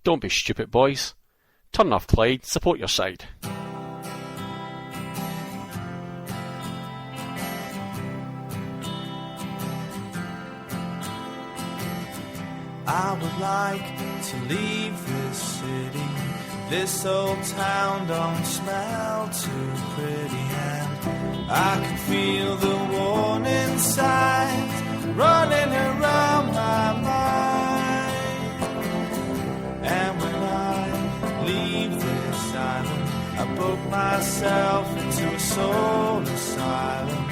Don't be stupid, boys. Turn off Clyde, support your side. I would like to leave this city. This old town don't smell too pretty, and I can feel the warning signs running around my mind. And when I leave this island, I book myself into a soul asylum,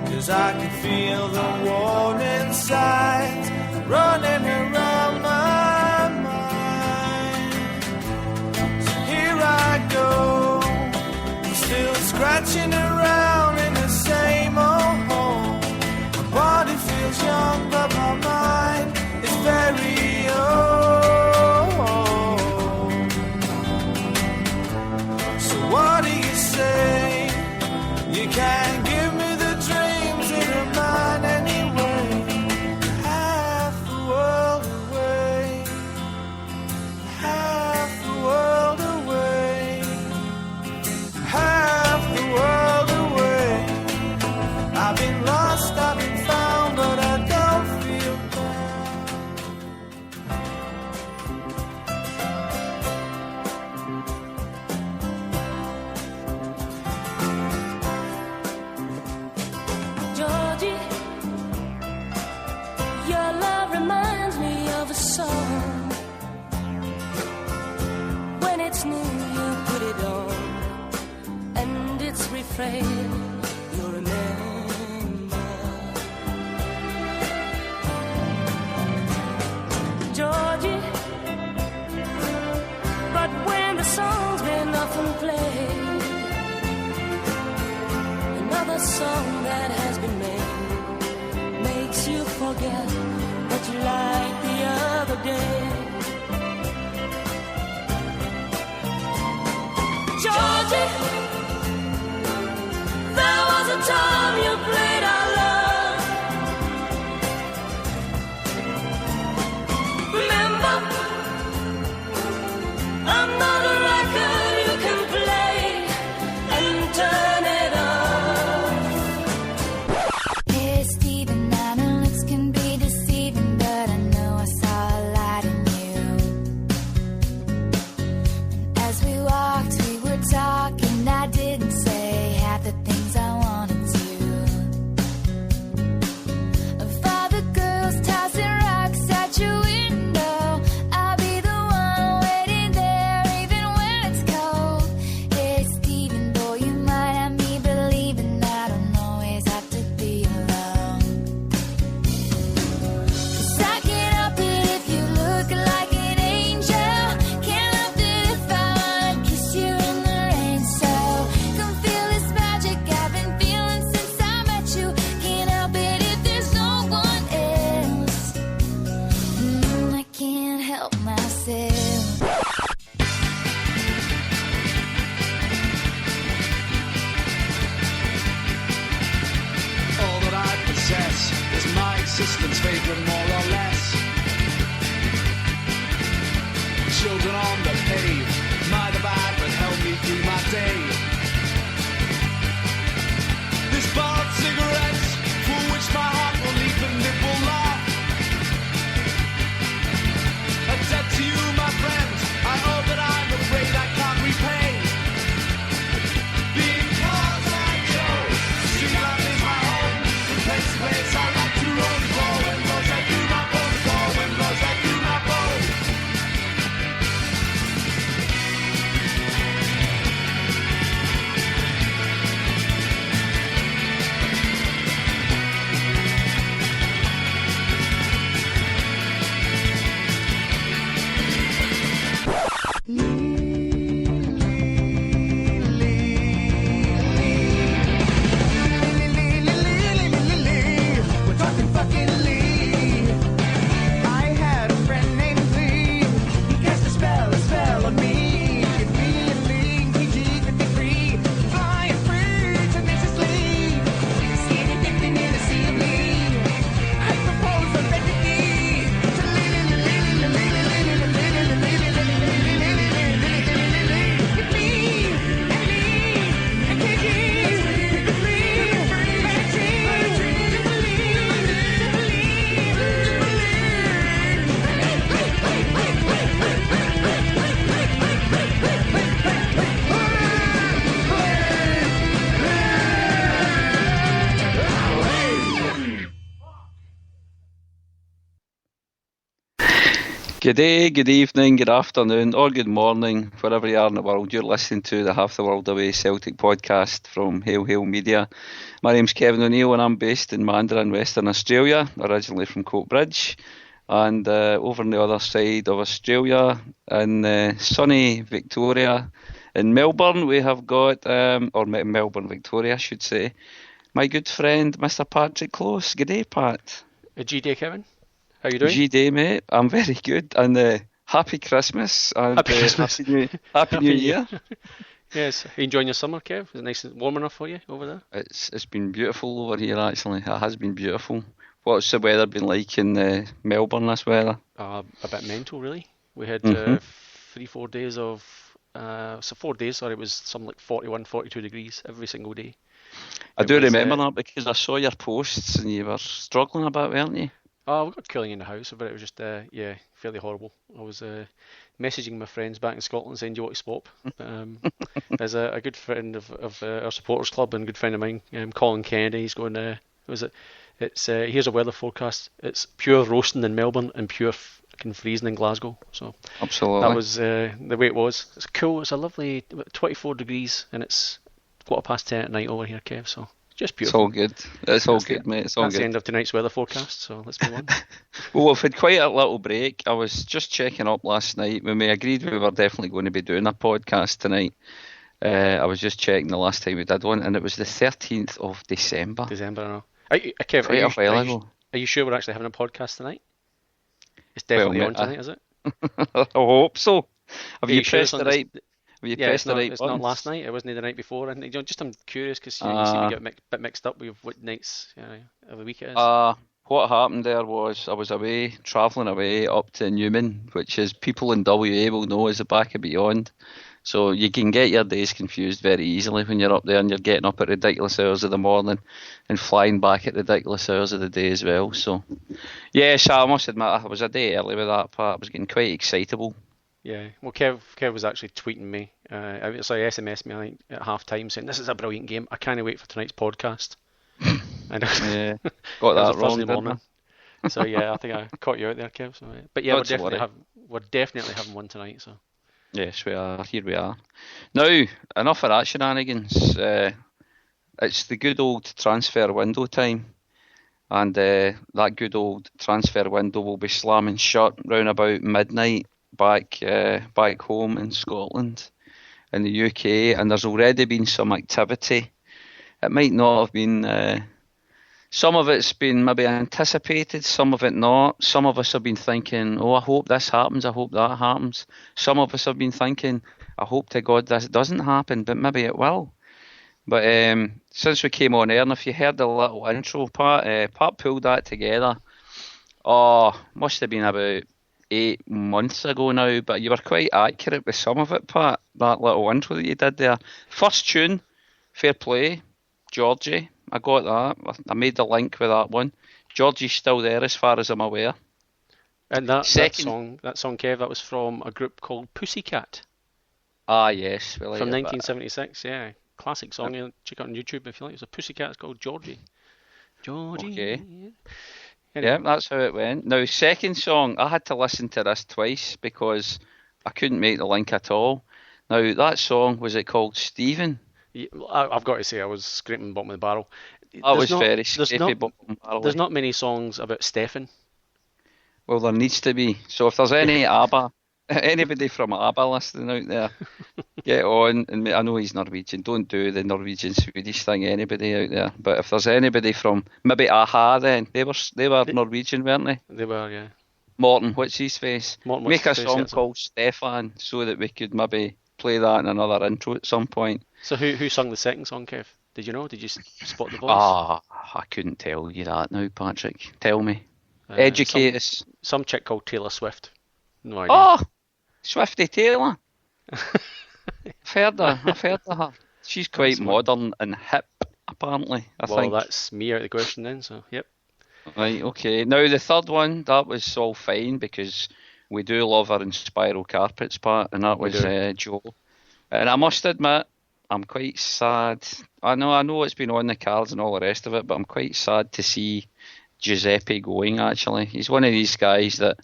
'cause I can feel the warning signs running around my mind. So here I go, still scratching around in the same old hole. My body feels young, but my mind is very old. So what do you say? You can't give me the dreams that are mine anyway. Half the world away, half the world away, half the world away. I've been lost, I've been found, but I don't feel bad. Georgie, your love reminds me of a song. When it's new, you put it on, and its refrain you'll remember. Georgie, but when the song's been often played, another song that has been made makes you forget what you liked the other day. Georgie, there was a time you played our love. Remember, I'm not a record you can play and turn it off. Good day, good evening, good afternoon, or good morning, wherever you are in the world. You're listening to the Half the World Away Celtic podcast from Hail Hail Media. My name's Kevin O'Neill and I'm based in Mandurah in Western Australia, originally from Coatbridge. And over on the other side of Australia, in sunny Victoria, in Melbourne, we have got, Melbourne, Victoria, I should say, my good friend, Mr. Patrick Close. Good day, Pat. A G-Day, Kevin. How you doing? G-Day, mate. I'm very good. And happy Christmas. And Happy Christmas. Happy New Year. Yes. Are you enjoying your summer, Kev? Is it nice and warm enough for you over there? It's been beautiful over here, actually. It has been beautiful. What's the weather been like in Melbourne this weather? A bit mental, really. We had 4 days of... 4 days, sorry, it was something like 41, 42 degrees every single day. I do remember that because I saw your posts and you were struggling a bit, weren't you? Oh, we got cooling in the house, but it was just, fairly horrible. I was messaging my friends back in Scotland saying, do you want to swap? There's a good friend of our supporters club and good friend of mine, Colin Kennedy, he's going, here's a weather forecast. It's pure roasting in Melbourne and pure fucking freezing in Glasgow. So absolutely. That was the way it was. It's cool. It's a lovely 24 degrees and it's 10:15 at night over here, Kev, so... Just beautiful. It's all good. It's all good, mate. It's all good. That's the end of tonight's weather forecast, so let's move on. Well, we've had quite a little break. I was just checking up last night when we agreed we were definitely going to be doing a podcast tonight. I was just checking the last time we did one, and it was the 13th of December. I know. Kev, are you sure we're actually having a podcast tonight? It's definitely on tonight, is it? I hope so. Have you sure pressed the right... It's not last night. It wasn't the night before. And I'm curious because you seem to get a bit mixed up with what nights of the week it is. What happened there was I was travelling away up to Newman, which is people in WA will know as the back of beyond. So you can get your days confused very easily when you're up there and you're getting up at ridiculous hours of the morning and flying back at ridiculous hours of the day as well. So, yes, I must admit I was a day early with that part. I was getting quite excitable. Yeah, well, Kev was actually tweeting me. He SMS'd me I think, at half time saying, "This is a brilliant game. I can't wait for tonight's podcast." And yeah, got that wrong, didn't I? So yeah, I think I caught you out there, Kev. So, but yeah, we're definitely having one tonight. So yes, we are. Here we are. Now, enough of that shenanigans. It's the good old transfer window time, and that good old transfer window will be slamming shut round about midnight. Back home in Scotland, in the UK, and there's already been some activity. It might not have been, some of it's been maybe anticipated, some of it not. Some of us have been thinking, oh, I hope this happens, I hope that happens. Some of us have been thinking, I hope to God this doesn't happen, but maybe it will. But since we came on air, and if you heard the little intro, Pat pulled that together. Oh, must have been about 8 months ago now, but you were quite accurate with some of it, Pat. That little intro that you did there. First tune, fair play, Georgie. I got that. I made the link with that one. Georgie's still there as far as I'm aware. And that song, Kev, that was from a group called Pussycat. Ah, yes. From 1976, yeah. Classic song. Check it out on YouTube if you like. It's a Pussycat. It's called Georgie. Georgie. Okay. Yeah, that's how it went. Now, second song, I had to listen to this twice because I couldn't make the link at all. Now, that song, was it called Stephen? Yeah, I've got to say, I was scraping the bottom of the barrel. Very scrapey bottom of the barrel. There's not many songs about Stefan. Well, there needs to be. So if there's any ABBA, anybody from ABBA listening out there, get on. And I know he's Norwegian. Don't do the Norwegian-Swedish thing, anybody out there. But if there's anybody from, maybe AHA then. They were Norwegian, weren't they? They were, yeah. Morton, what's his face? Make a song yes, called Stefan so that we could maybe play that in another intro at some point. So who sung the second song, Kev? Did you know? Did you spot the voice? I couldn't tell you that now, Patrick. Tell me. Educate us. Some chick called Taylor Swift. No idea. Oh! Swifty Taylor. I've heard of her. She's quite modern and hip, apparently, I think. Well, that's me out of the question then, so, yep. Right, okay. Now, the third one, that was all fine because we do love her in Spiral Carpets, Pat, and that was Joe. And I must admit, I'm quite sad. I know it's been on the cards and all the rest of it, but I'm quite sad to see Giuseppe going, actually. He's one of these guys that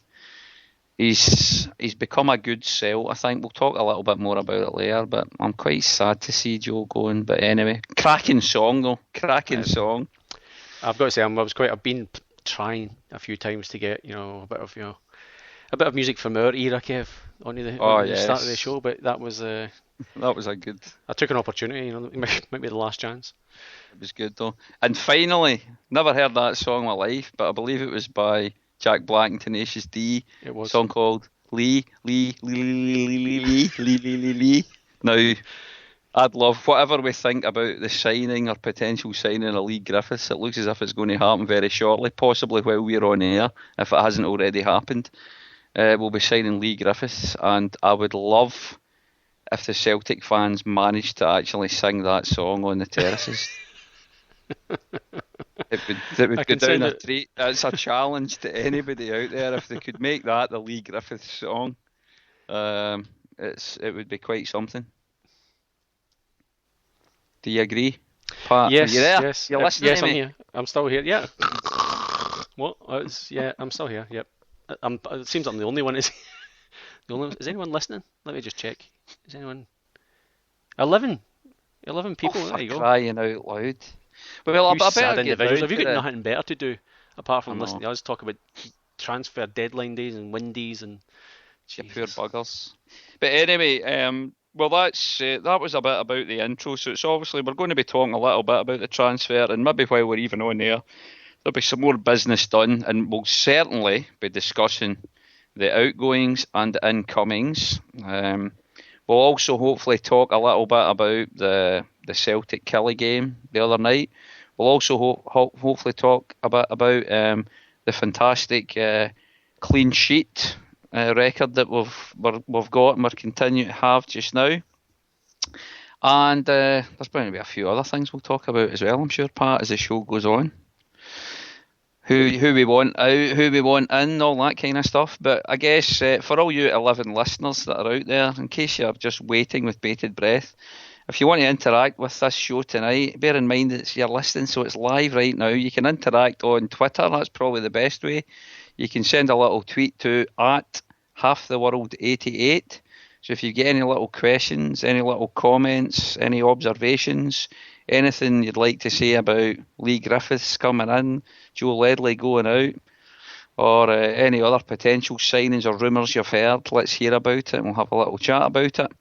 he's become a good sell. I think we'll talk a little bit more about it later, but I'm quite sad to see Joe going. But anyway, cracking song though, cracking song. I've got to say, I've been trying a few times to get a bit of music from our era, Kev, onto the start of the show. But that was that was a good. I took an opportunity. It might be the last chance. It was good though. And finally, never heard that song in my life, but I believe it was by Jack Black and Tenacious D. It was. A song called Lee. Now, I'd love, whatever we think about the signing or potential signing of Lee Griffiths, it looks as if it's going to happen very shortly, possibly while we're on air, if it hasn't already happened. We'll be signing Lee Griffiths, and I would love if the Celtic fans managed to actually sing that song on the terraces. It would go down a treat. It's a challenge to anybody out there. If they could make that the Lee Griffiths song, it would be quite something. Do you agree, Pat? Yes, are you there? yes. You're listening yes, to I'm me? here. I'm still here. Yeah. What? I'm still here. Yep. It seems I'm the only one. Is anyone listening? Let me just check. Is anyone? 11 people. There you go. Crying out loud. Well, I sad better get individuals. down Have you to got the- nothing better to do apart from I know. listening to us talk about transfer deadline days and Windaes and You poor Jesus. buggers. But anyway, well, that was a bit about the intro. So it's obviously we're going to be talking a little bit about the transfer, and maybe while we're even on there, there'll be some more business done, and we'll certainly be discussing the outgoings and the incomings. We'll also hopefully talk a little bit about the Celtic Killie game the other night. We'll also hopefully talk a bit about the fantastic clean sheet record that we've got and we're continuing to have just now. And there's going to be a few other things we'll talk about as well, I'm sure, Pat, as the show goes on. Who we want out, who we want in, all that kind of stuff. But I guess for all you 11 listeners that are out there, in case you're just waiting with bated breath, if you want to interact with this show tonight, bear in mind that you're listening, so it's live right now. You can interact on Twitter, that's probably the best way. You can send a little tweet to @halftheworld88. So if you get any little questions, any little comments, any observations, anything you'd like to say about Lee Griffiths coming in, Joe Ledley going out, or any other potential signings or rumours you've heard, let's hear about it and we'll have a little chat about it.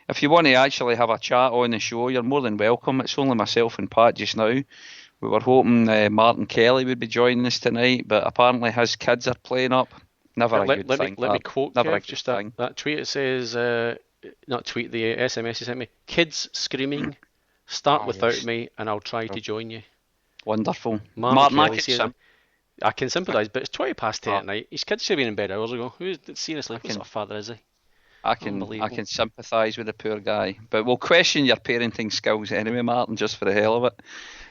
If you want to actually have a chat on the show, you're more than welcome. It's only myself and Pat just now. We were hoping Martin Kelly would be joining us tonight, but apparently his kids are playing up. Never a good thing. Let me quote Never a Kev, good just thing. that tweet. It says, not tweet, the SMS he sent me. Kids screaming, start without yes. me and I'll try to join you. Wonderful. Martin I Kelly can says, I can sympathise, but it's 20 past 10 Oh. at night. His kids should have been in bed hours ago. Seriously, what can- sort of father is he? I Unbelievable. can sympathise with the poor guy, but we'll question your parenting skills anyway, Martin, just for the hell of it.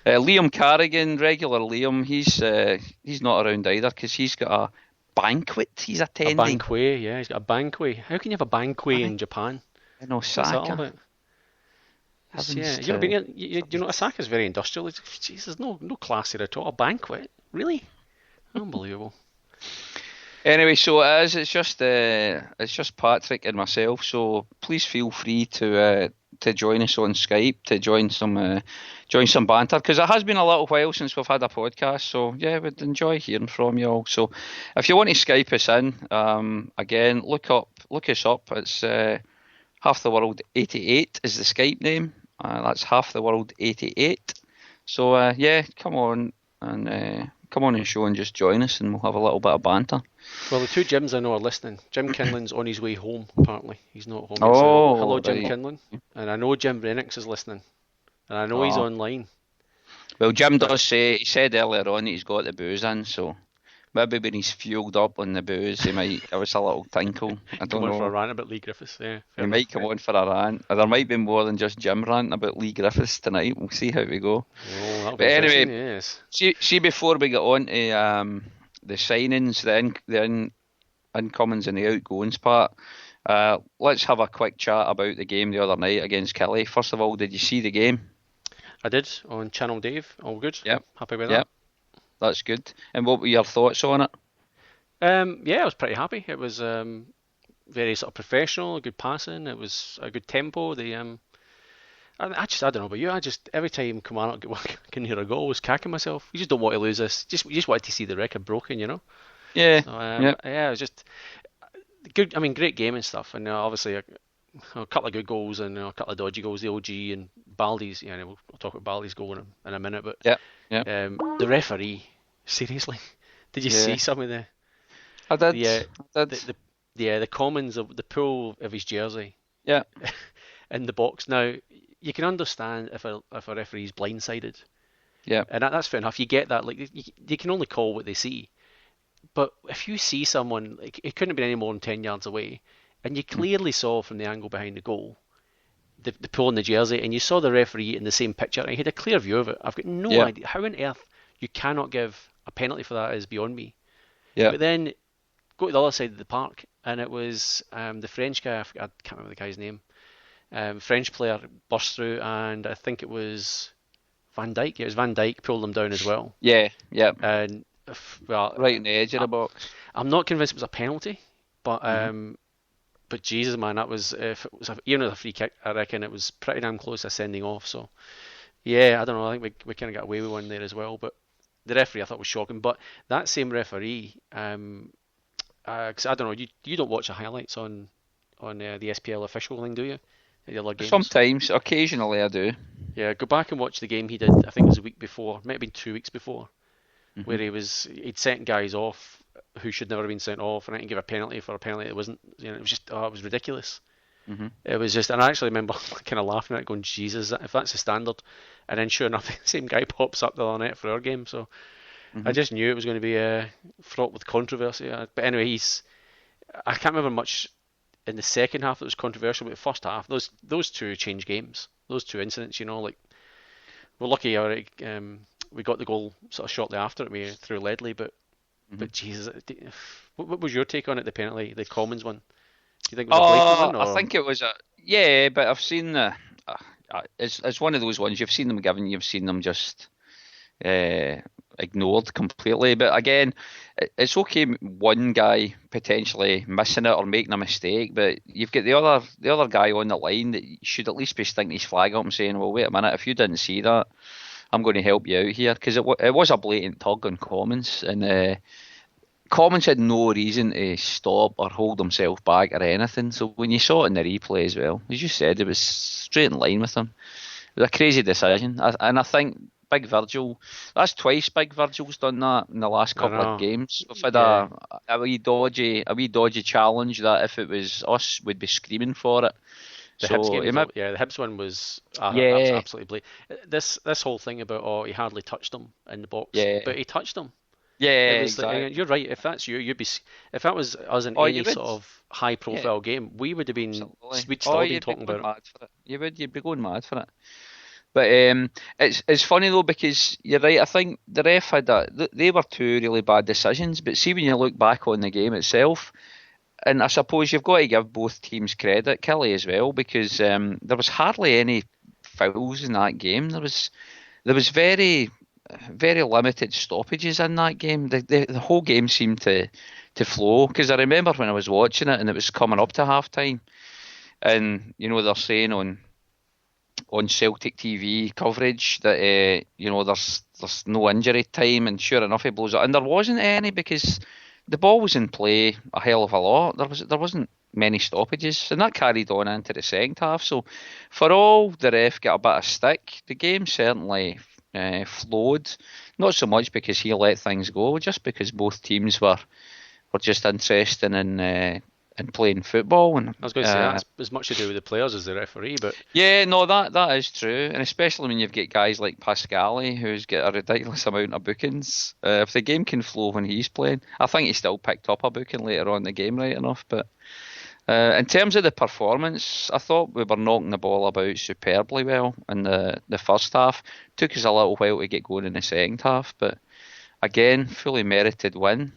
Liam Carrigan, regular Liam, he's not around either because he's got a banquet he's A attending. banquet, yeah, he's got a banquet. How can you have a banquet in Japan? In What's that all Osaka. about? Heavens Yeah, to- you ever been here? You know, Osaka's very industrial. Jeez, there's no class here at all. A banquet? Really? Unbelievable. Anyway, so it is. It's just Patrick and myself. So please feel free to join us on Skype to join some banter because it has been a little while since we've had a podcast. So yeah, we'd enjoy hearing from you all. So if you want to Skype us in, again look us up. It's Half the World 88 is the Skype name. That's Half the World 88. So yeah, come on and show and just join us, and we'll have a little bit of banter. Well, the two Jims I know are listening. Jim Kinlan's on his way home, apparently. He's not home. Oh, So, hello, Jim right. Kinlan. And I know Jim Renix is listening. And I know he's Oh. online. Well, Jim does say, he said earlier on that he's got the booze in, so maybe when he's fueled up on the booze, he might give us a little tinkle. I don't Come on for a know. rant about Lee Griffiths. Yeah, He might come on for a rant. Or there might be more than just Jim ranting about Lee Griffiths tonight. We'll see how we go. Oh, that'll But be anyway, interesting, yes. See before we get on to the signings, the incomings and the outgoings part, let's have a quick chat about the game the other night against Killie. First of all, did you see the game? I did on Channel Dave. All good. Yep. Happy with Yep. that. That's good. And what were your thoughts on it? Yeah, I was pretty happy. It was very sort of professional, good passing. It was a good tempo. I don't know about you. I just every time Kilmarnock can hear a goal, I was kicking myself. You just don't want to lose this. You just wanted to see the record broken, you know. Yeah, So, yeah, yeah, it was just good. I mean, great game and stuff, and obviously a couple of good goals and a couple of dodgy goals. The OG and Baldy's. Yeah, we'll talk about Baldy's goal in a minute, but yeah, yeah. the referee, seriously, did you see Yeah. some of the I did. the I did. the comments of the pull of his jersey Yeah, in the box? Now you can understand if a referee's blindsided, yeah, and that's fair enough. You get that. Like you can only call what they see. But if you see someone, like, it couldn't have been any more than 10 yards away, and you clearly saw from the angle behind the goal the pull in the jersey, and you saw the referee in the same picture, and he had a clear view of it. I've got no Yeah. idea how on earth you cannot give a penalty for that is beyond me. yeah, But then go to the other side of the park, and it was the French guy, I can't remember the guy's name, French player burst through, and I think it was Van Dijk. Yeah, it was Van Dijk pulled him down as well. yeah, yeah. And well, Right on the edge of the box. I'm not convinced it was a penalty, but Jesus, man, that was if it was even a free kick, I reckon it was pretty damn close to sending off. So yeah, I don't know. I think we kind of got away with one there as well. But the referee I thought was shocking. But that same referee, 'cause I don't know, you don't watch the highlights on the SPL official thing, do you? The other games. Sometimes, occasionally I do. Yeah, go back and watch the game he did. I think it was a week before, might have been 2 weeks before, where he'd sent guys off who should never have been sent off, and I can give a penalty for a penalty that wasn't. You know, it was just it was ridiculous. It was just, and I actually remember kind of laughing at it, going, Jesus, if that's the standard. And then sure enough, the same guy pops up the other night for our game. So I just knew it was going to be fraught with controversy. But anyway, I can't remember much in the second half that was controversial, but the first half, those two changed games. Those two incidents, you know, like we're lucky we got the goal sort of shortly after it through Ledley, but Jesus, what was your take on it? The penalty, the Commons one. Do you think it was a blatant one? Or? I think it was yeah, but I've seen it's one of those ones you've seen them given, you've seen them just ignored completely. But again, it's okay one guy potentially missing it or making a mistake, but you've got the other guy on the line that should at least be sticking his flag up and saying, well, wait a minute, if you didn't see that, I'm going to help you out here, because it was a blatant tug on Commons, and Commons had no reason to stop or hold himself back or anything. So when you saw it in the replay as well, as you said, it was straight in line with him. It was a crazy decision, and I think Big Virgil, that's twice Big Virgil's done that in the last couple of games. We've had a wee dodgy challenge that if it was us, we'd be screaming for it. The Hibs game, the Hibs one was absolutely blatant. This whole thing about he hardly touched him in the box, but he touched him. Yeah, it was exactly. You're right. If that's you, if that was us in any sort of high-profile game, we would have been. Absolutely. We'd still been talking about it. You'd be going mad for it. But it's funny though, because you're right. I think the ref had that. They were two really bad decisions. But see, when you look back on the game itself, and I suppose you've got to give both teams credit, Kelly as well, because there was hardly any fouls in that game. There was very limited stoppages in that game. The whole game seemed to flow, because I remember when I was watching it and it was coming up to half time, and you know they're saying on Celtic TV coverage that there's no injury time, and sure enough he blows it, and there wasn't any, because the ball was in play a hell of a lot. There wasn't many stoppages, and that carried on into the second half. So for all the ref got a bit of stick, the game certainly flowed. Not so much because he let things go, just because both teams were just interested in playing football. And I was going to say that's as much to do with the players as the referee, but yeah, no, that is true, and especially when you've got guys like Pascali who's got a ridiculous amount of bookings. If the game can flow when he's playing, I think he still picked up a booking later on in the game, right enough. But in terms of the performance, I thought we were knocking the ball about superbly well in the first half. Took us a little while to get going in the second half, but again, fully merited win.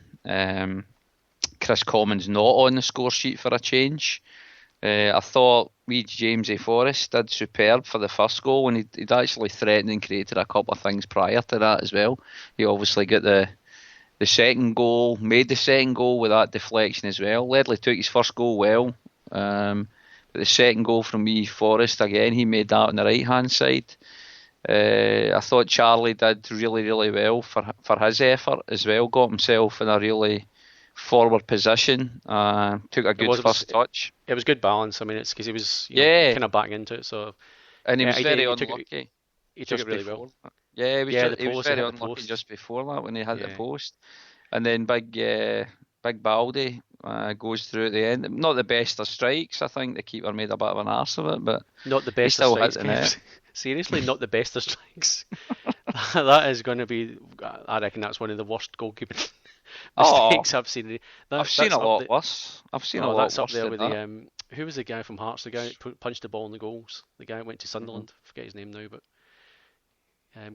Chris Commons not on the score sheet for a change. I thought James A. Forrest did superb for the first goal, and he'd actually threatened and created a couple of things prior to that as well. He obviously got the the second goal, made the second goal with that deflection as well. Ledley took his first goal well. But the second goal from me, Forrest, again, he made that on the right-hand side. I thought Charlie did really, really well for his effort as well. Got himself in a really forward position. Took a good first touch. It was good balance. I mean, it's because he was kind of backing into it. So, and he was very unlucky. He took it really well. Yeah, he was very unlucky just before that when he hit the post. And then big Baldy goes through at the end. Not the best of strikes. I think the keeper made a bit of an arse of it, but not the best of strikes. Seriously, not the best of strikes. That is going to be. I reckon that's one of the worst goalkeeping mistakes I've seen. I've seen a lot worse. That's up there with the. Who was the guy from Hearts? The guy that punched the ball in the goals. The guy that went to Sunderland. I forget his name now, but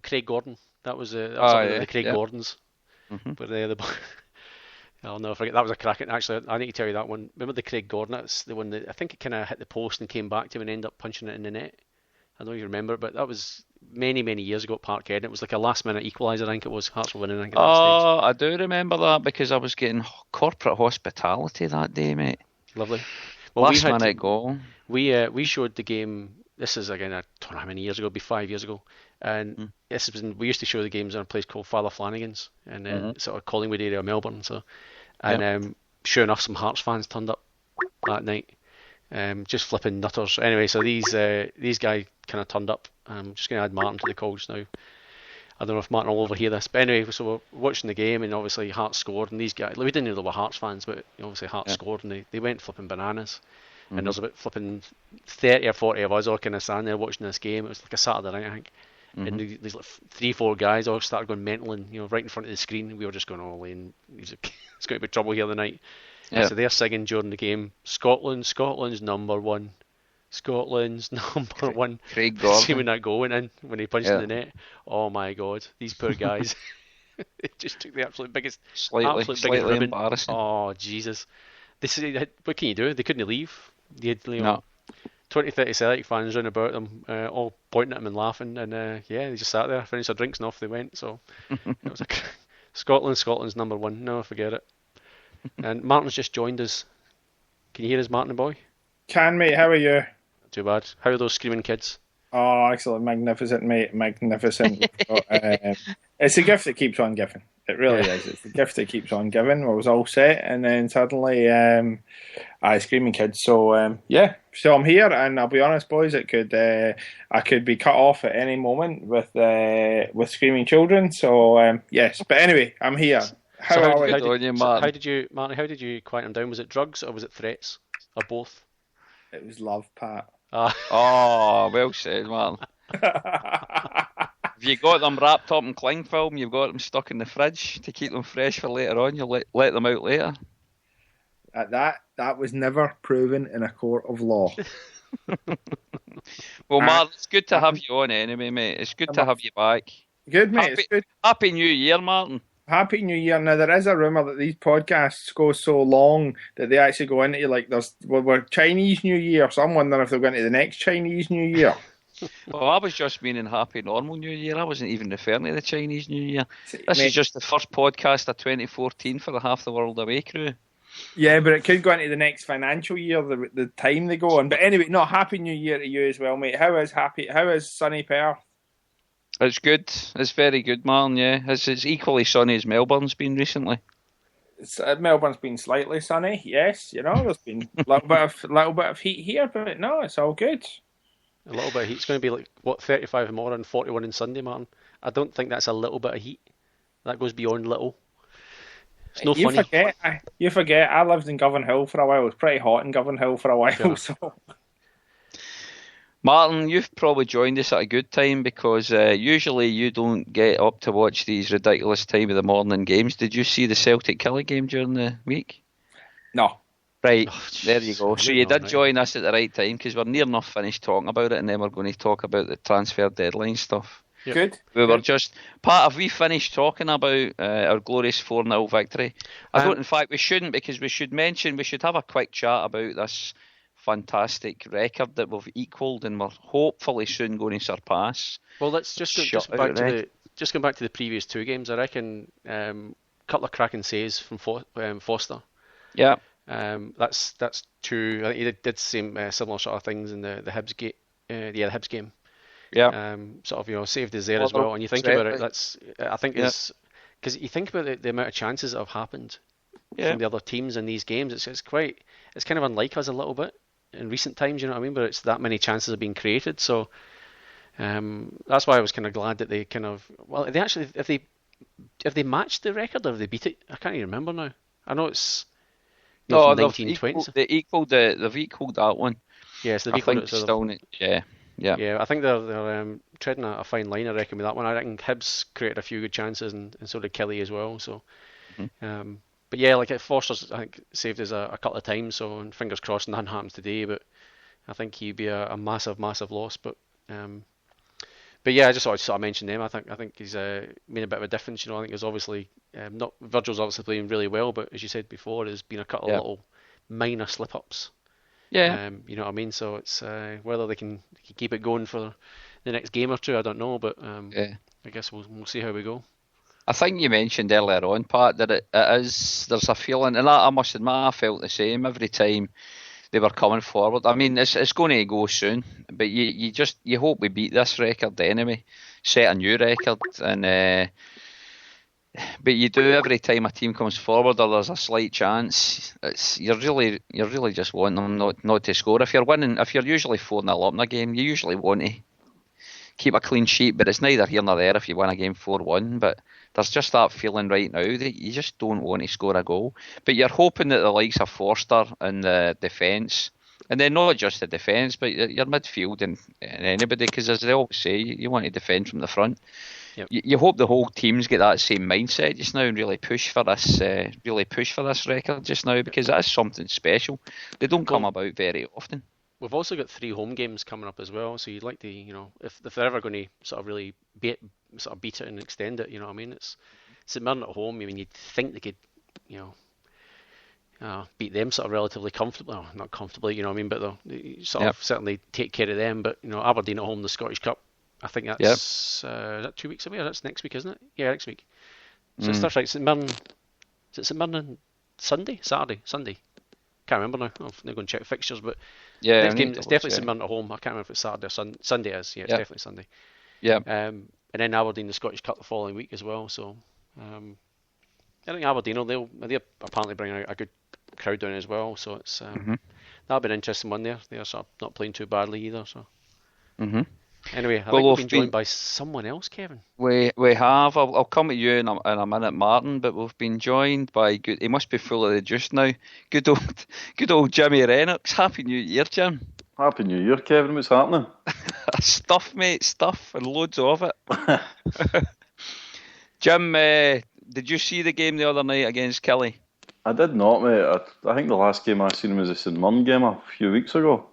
Craig Gordon. That was the Craig Gordons. But I'll never forget. That was a cracking. Actually, I need to tell you that one. Remember the Craig Gordon? That's the one that I think it kind of hit the post and came back to him and ended up punching it in the net. I know you remember, but that was many, many years ago at Parkhead. It was like a last-minute equaliser. I think it was. Hearts were winning. I think, at that stage. I do remember that because I was getting corporate hospitality that day, mate. Lovely. Well, last-minute goal. We showed the game. This is again, I don't know how many years ago. It'd be 5 years ago. And this was we used to show the games in a place called Father Flanagan's in sort of Collingwood area of Melbourne. So, and sure enough, some Hearts fans turned up that night. Just flipping nutters. Anyway, so these guys kind of turned up. I'm just going to add Martin to the call just now. I don't know if Martin will overhear this, but anyway, so we're watching the game, and obviously Hearts scored, and these guys, we didn't know they were Hearts fans, but obviously Hearts scored, and they went flipping bananas. And there was about flipping 30 or 40 of us all kind of standing there watching this game. It was like a Saturday night, I think. And these like 3-4 guys all started going mental, and right in front of the screen, we were just going, oh, Lane, it's going to be trouble here tonight. Yeah. So they're singing during the game, Scotland's number one. Scotland's number one. Craig Gordon. See when that goal went in, when he punched in the net. Oh my God, these poor guys. They just took the absolute biggest biggest ribbon. Embarrassing. Oh Jesus. What can you do? They couldn't leave. They had 20, 30 Celtic fans round about them, all pointing at them and laughing, and they just sat there, finished their drinks and off they went. So it was Scotland's number one. No, forget it. And Martin's just joined us. Can you hear us, Martin boy? Can, mate. How are you? Not too bad. How are those screaming kids? Oh, excellent. Magnificent, mate. Magnificent. It's a gift that keeps on giving. It really is. It's the gift that keeps on giving. I was all set, and then suddenly, screaming kids. So so I'm here, and I'll be honest, boys. I could be cut off at any moment with screaming children. So yes, but anyway, I'm here. How did you quiet them down? Was it drugs or was it threats or both? It was love, Pat. Oh, well said, Martin. If you got them wrapped up in cling film, you've got them stuck in the fridge to keep them fresh for later on. You'll let them out later. That was never proven in a court of law. Well, Martin, it's good to have you on anyway, mate. It's good to have you back. Good, mate. It's good. Happy New Year, Martin. Happy New Year. Now, there is a rumour that these podcasts go so long that they actually go into, like, we're Chinese New Year, so I'm wondering if they're going to the next Chinese New Year. Well, I was just meaning Happy Normal New Year. I wasn't even referring to the Chinese New Year. This is just the first podcast of 2014 for the Half the World Away crew. Yeah, but it could go into the next financial year, the time they go on. But anyway, no, Happy New Year to you as well, mate. How is sunny Perth? It's good. It's very good, Martin, yeah. It's equally sunny as Melbourne's been recently. Melbourne's been slightly sunny, yes. There's been a little bit of heat here, but no, it's all good. A little bit of heat. It's going to be 35 tomorrow and 41 on Sunday, Martin. I don't think that's a little bit of heat. That goes beyond little. It's no funny. You forget, I lived in Govan Hill for a while. It was pretty hot in Govan Hill for a while. Sure. So. Martin, you've probably joined us at a good time because usually you don't get up to watch these ridiculous time of the morning games. Did you see the Celtic Killie game during the week? No. Right, there you go. So you did join us at the right time because we're near enough finished talking about it, and then we're going to talk about the transfer deadline stuff. Yep. Good. We were just have we finished talking about our glorious 4-0 victory? I don't. In fact, we shouldn't, because we should have a quick chat about this fantastic record that we've equalled and we're hopefully soon going to surpass. Well, let's just go back to the previous two games. I reckon couple of cracking saves from Foster. Yeah. That's true. I think he did the same similar sort of things in the Hibs game. The Hibs game. Yeah. Sort of, saved us there as well. And you think about it, I think it's because you think about the amount of chances that have happened from the other teams in these games. It's kind of unlike us a little bit in recent times. You know what I mean? But it's that many chances have been created. So that's why I was kind of glad that they kind of they actually if they matched the record or if they beat it, I can't even remember now. I know it's no, they've equaled that one. Yes, they've equaled it. So still, yeah. I think they're treading a fine line, I reckon, with that one. I reckon Hibs created a few good chances, and so did Kelly as well. So, but yeah, like Foster's, I think saved us a couple of times. So, and fingers crossed, nothing happens today. But I think he'd be a massive loss. But yeah, I just thought I'd sort of mention them. I think he's made a bit of a difference. I think there's obviously not Virgil's obviously playing really well, but as you said before, there's been a couple of little minor slip ups. Yeah. You know what I mean? So it's whether they can keep it going for the next game or two, I don't know, but I guess we'll see how we go. I think you mentioned earlier on, Pat, that it is, there's a feeling, and I must admit I felt the same every time they were coming forward. I mean, it's going to go soon, but you hope we beat this record anyway, set a new record, and but you do every time a team comes forward or there's a slight chance. You're really just wanting them not to score. If you're usually 4-0 up in a game, you usually want to keep a clean sheet, but it's neither here nor there if you win a game 4-1. But there's just that feeling right now that you just don't want to score a goal. But you're hoping that the likes of Forster and the defence, and then not just the defence, but your midfield and anybody, because as they always say, you want to defend from the front. Yep. You hope the whole teams get that same mindset just now and really push for this record just now, because that is something special. They don't come about very often. We've also got 3 home games coming up as well, so you'd like to, if they're ever going to sort of really beat it and extend it, you know what I mean? It's St Mirren at home. I mean, you'd think they could, beat them sort of relatively comfortably. Well, not comfortably, you know what I mean? But they'll sort of certainly take care of them. But Aberdeen at home, the Scottish Cup. I think that's is that 2 weeks away? That's next week, isn't it? Yeah, next week. So it's right. St Mirren. Is it St Mirren Sunday? Sunday? Can't remember now. I'm going to check fixtures, but next game it's definitely St Mirren at home. I can't remember if it's Saturday or Sunday. Is it's definitely Sunday. Yeah. And then Aberdeen, the Scottish Cup the following week as well. So I think Aberdeen they'll apparently bring a good crowd down as well. So it's that'll be an interesting one there. They're sort of not playing too badly either. So. Anyway, I think we've been joined by someone else, Kevin. We have. I'll come to you in a minute, Martin. But we've been joined by he must be full of the juice now. Good old Jimmy Rennox. Happy New Year, Jim. Happy New Year, Kevin. What's happening? Stuff, mate. Stuff, and loads of it. Jim, did you see the game the other night against Kelly? I did not, mate. I think the last game I seen was the St Mirren game a few weeks ago.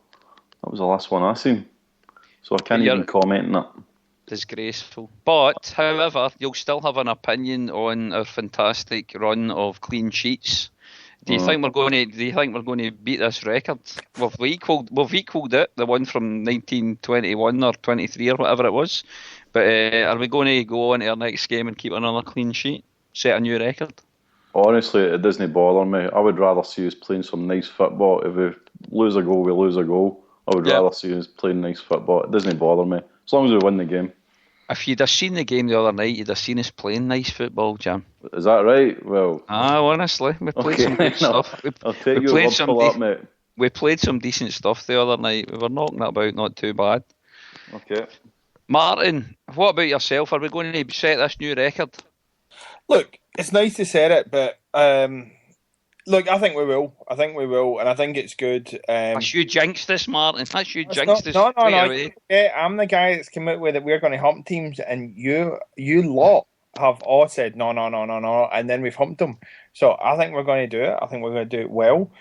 That was the last one I seen. So I can't even comment on that. Disgraceful. But, however, you'll still have an opinion on our fantastic run of clean sheets. Do you think we're going to beat this record? We've equalled it, the one from 1921 or 23 or whatever it was. But are we going to go on to our next game and keep another clean sheet? Set a new record? Honestly, it doesn't bother me. I would rather see us playing some nice football. If we lose a goal, we lose a goal. I would rather see us playing nice football. It doesn't bother me. As long as we win the game. If you'd have seen the game the other night, you'd have seen us playing nice football, Jim. Is that right? Well... honestly, we played some good stuff. I'll take your word for that, mate. We played some decent stuff the other night. We were knocking it about, not too bad. Okay. Martin, what about yourself? Are we going to set this new record? Look, it's nice to set it, but... Look, I think we will, and I think it's good. That's you jinxed this, Martin. That's you jinxed this. No. Yeah, I'm the guy that's come out with that we're going to hump teams, and you lot have all said no, and then we've humped them. So I think we're going to do it. I think we're going to do it well.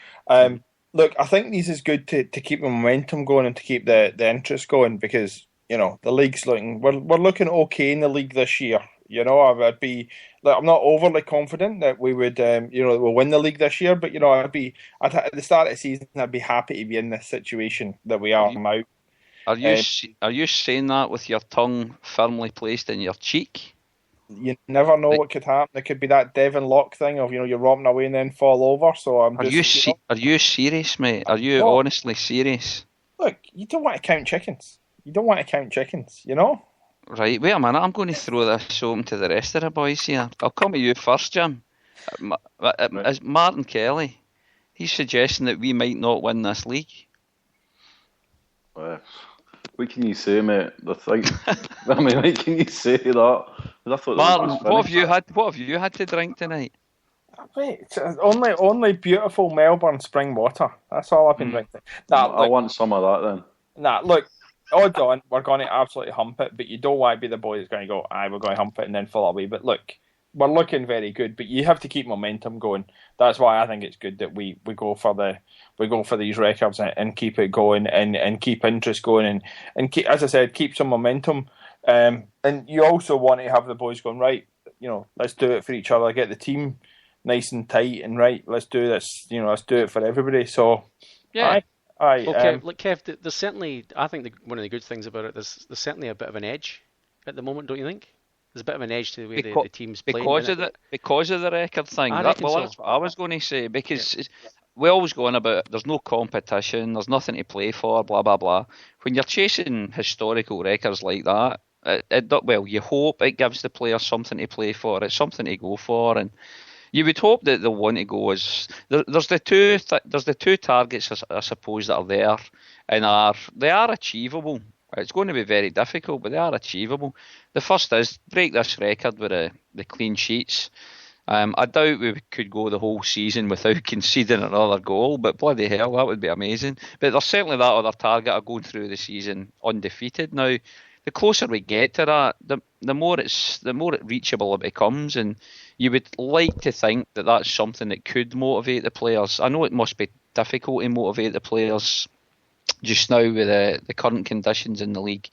Look, I think this is good to keep the momentum going and to keep the interest going, because the league's looking. We're looking okay in the league this year. I'm not overly confident that we would, we'll win the league this year. But at the start of the season, I'd be happy to be in this situation that we are now. Are you saying that with your tongue firmly placed in your cheek? you never know what could happen. There could be that Devon Lock thing of you're romping away and then fall over. So I'm just. Are you serious, mate? Are you honestly serious? Look, you don't want to count chickens. You don't want to count chickens. You know. Right, wait a minute. I'm going to throw this open to the rest of the boys here. I'll come to you first, Jim. As Martin Kelly, he's suggesting that we might not win this league. What can you say, mate? I mean, what can you say to that? Martin, what have you had to drink tonight? Mate, it's only beautiful Melbourne spring water. That's all I've been drinking. I want some of that then. Look, odds on, we're going to absolutely hump it, but you don't want to be the boy that's going to go, we're going to hump it and then fall away. But look, we're looking very good, but you have to keep momentum going. That's why I think it's good that we go for these records and keep it going and keep interest going and keep, as I said, keep some momentum. And you also want to have the boys going, right, let's do it for each other, get the team nice and tight and right, let's do this, let's do it for everybody. So yeah. Okay, look, Kev, there's certainly, I think one of the good things about it, there's certainly a bit of an edge at the moment, don't you think? There's a bit of an edge to the way the team's playing. Because of the record thing. That's what I was going to say, because we always go on about there's no competition, there's nothing to play for, blah, blah, blah. When you're chasing historical records like that, you hope it gives the players something to play for, it's something to go for, and you would hope that they'll want to go as there's the two targets I suppose that are there, and they are achievable. It's going to be very difficult, but they are achievable. The first is break this record with the clean sheets. I doubt we could go the whole season without conceding another goal, but bloody hell, that would be amazing. But there's certainly that other target of going through the season undefeated. Now, the closer we get to that, the more reachable it becomes, and you would like to think that that's something that could motivate the players. I know it must be difficult to motivate the players just now with the current conditions in the league,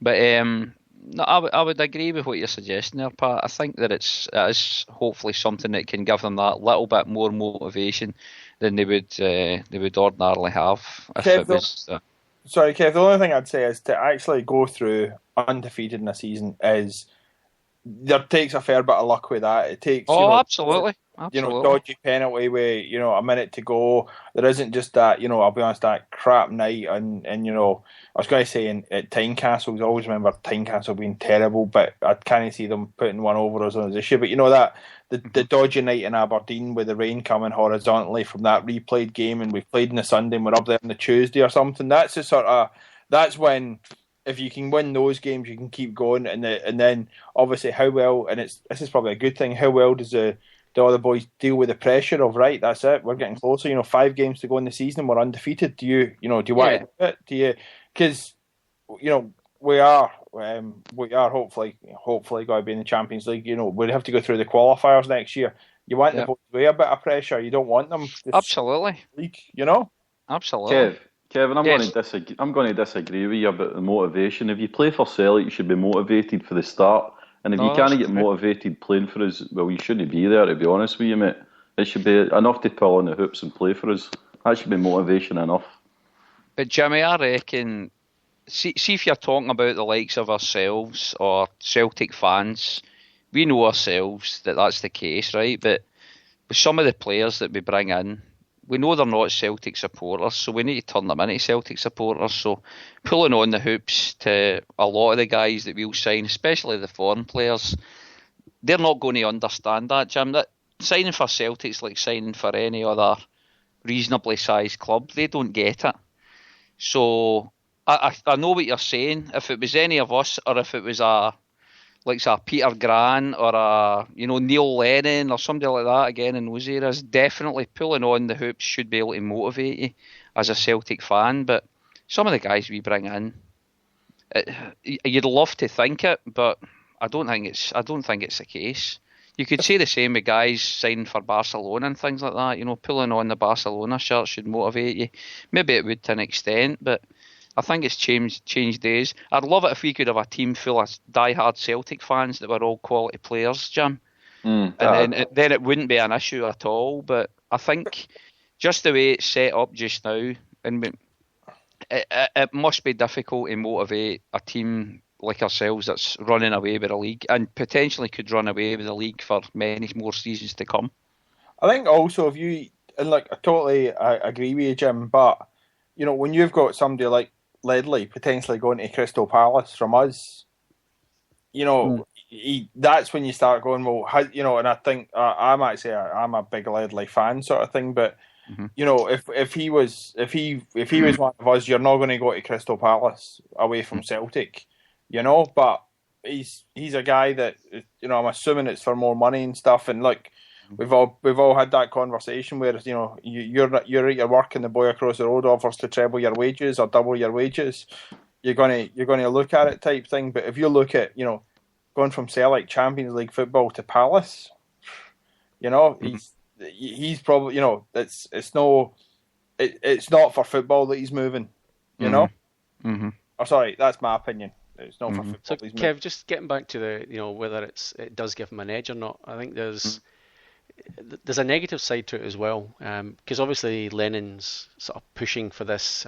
but I would agree with what you're suggesting there, Pat. I think that it is hopefully something that can give them that little bit more motivation than they would ordinarily have if Kev, it was. Sorry, Kev. The only thing I'd say is to actually go through undefeated in a season there takes a fair bit of luck with that. It takes absolutely. Dodgy penalty with a minute to go. There isn't just that I'll be honest, that crap night and I was going to say at Tynecastle, I always remember Tynecastle being terrible, but I can't see them putting one over us on this issue. But that the dodgy night in Aberdeen with the rain coming horizontally from that replayed game, and we've played on the Sunday and we're up there on the Tuesday or something. That's that's when, if you can win those games, you can keep going, and then obviously how well, and this is probably a good thing, how well does the other boys deal with the pressure of, right, that's it, we're getting closer, 5 games to go in the season, we're undefeated. Do you want to do it? Do you? Because we are hopefully going to be in the Champions League. We'd have to go through the qualifiers next year. You want the boys with a bit of pressure. You don't want them. Absolutely. League, Absolutely. Kevin, I'm going to disagree with you about the motivation. If you play for Celtic, you should be motivated for the start. And if you can't get motivated playing for us, well, you shouldn't be there, to be honest with you, mate. It should be enough to pull on the hoops and play for us. That should be motivation enough. But Jimmy, I reckon, see if you're talking about the likes of ourselves or Celtic fans, we know ourselves that that's the case, right? But with some of the players that we bring in, we know they're not Celtic supporters, so we need to turn them into Celtic supporters. So pulling on the hoops to a lot of the guys that we'll sign, especially the foreign players, they're not going to understand that, Jim. That signing for Celtic's like signing for any other reasonably sized club. They don't get it. So I know what you're saying. If it was any of us, or if it was a Peter Grant or a Neil Lennon or somebody like that again in those eras, definitely pulling on the hoops should be able to motivate you as a Celtic fan. But some of the guys we bring in, you'd love to think it, but I don't think it's the case. You could say the same with guys signing for Barcelona and things like that. Pulling on the Barcelona shirt should motivate you. Maybe it would to an extent, but I think it's changed days. I'd love it if we could have a team full of die-hard Celtic fans that were all quality players, Jim. And then it wouldn't be an issue at all. But I think just the way it's set up just now, and it must be difficult to motivate a team like ourselves that's running away with the league and potentially could run away with the league for many more seasons to come. I think also if you, and like I totally agree with you, Jim, but you know, when you've got somebody like Ledley potentially going to Crystal Palace from us, you know, that's when you start going, well, how, you know, and I think I'm actually I'm a big Ledley fan sort of thing, but you know, if he was one of us, you're not going to go to Crystal Palace away from Celtic, you know. But he's a guy that, you know, I'm assuming it's for more money and stuff. And like we've all had that conversation where, you know, you're at your work and the boy across the road offers to treble your wages or double your wages, you're gonna look at it type thing. But if you look at, you know, going from say like Champions League football to Palace, you know, he's probably, you know, it's not for football that he's moving, you know. Or sorry, that's my opinion. It's not for football. So he's Kev, just getting back to the, you know, whether it does give him an edge or not. I think there's a negative side to it as well, because obviously Lennon's sort of pushing for this.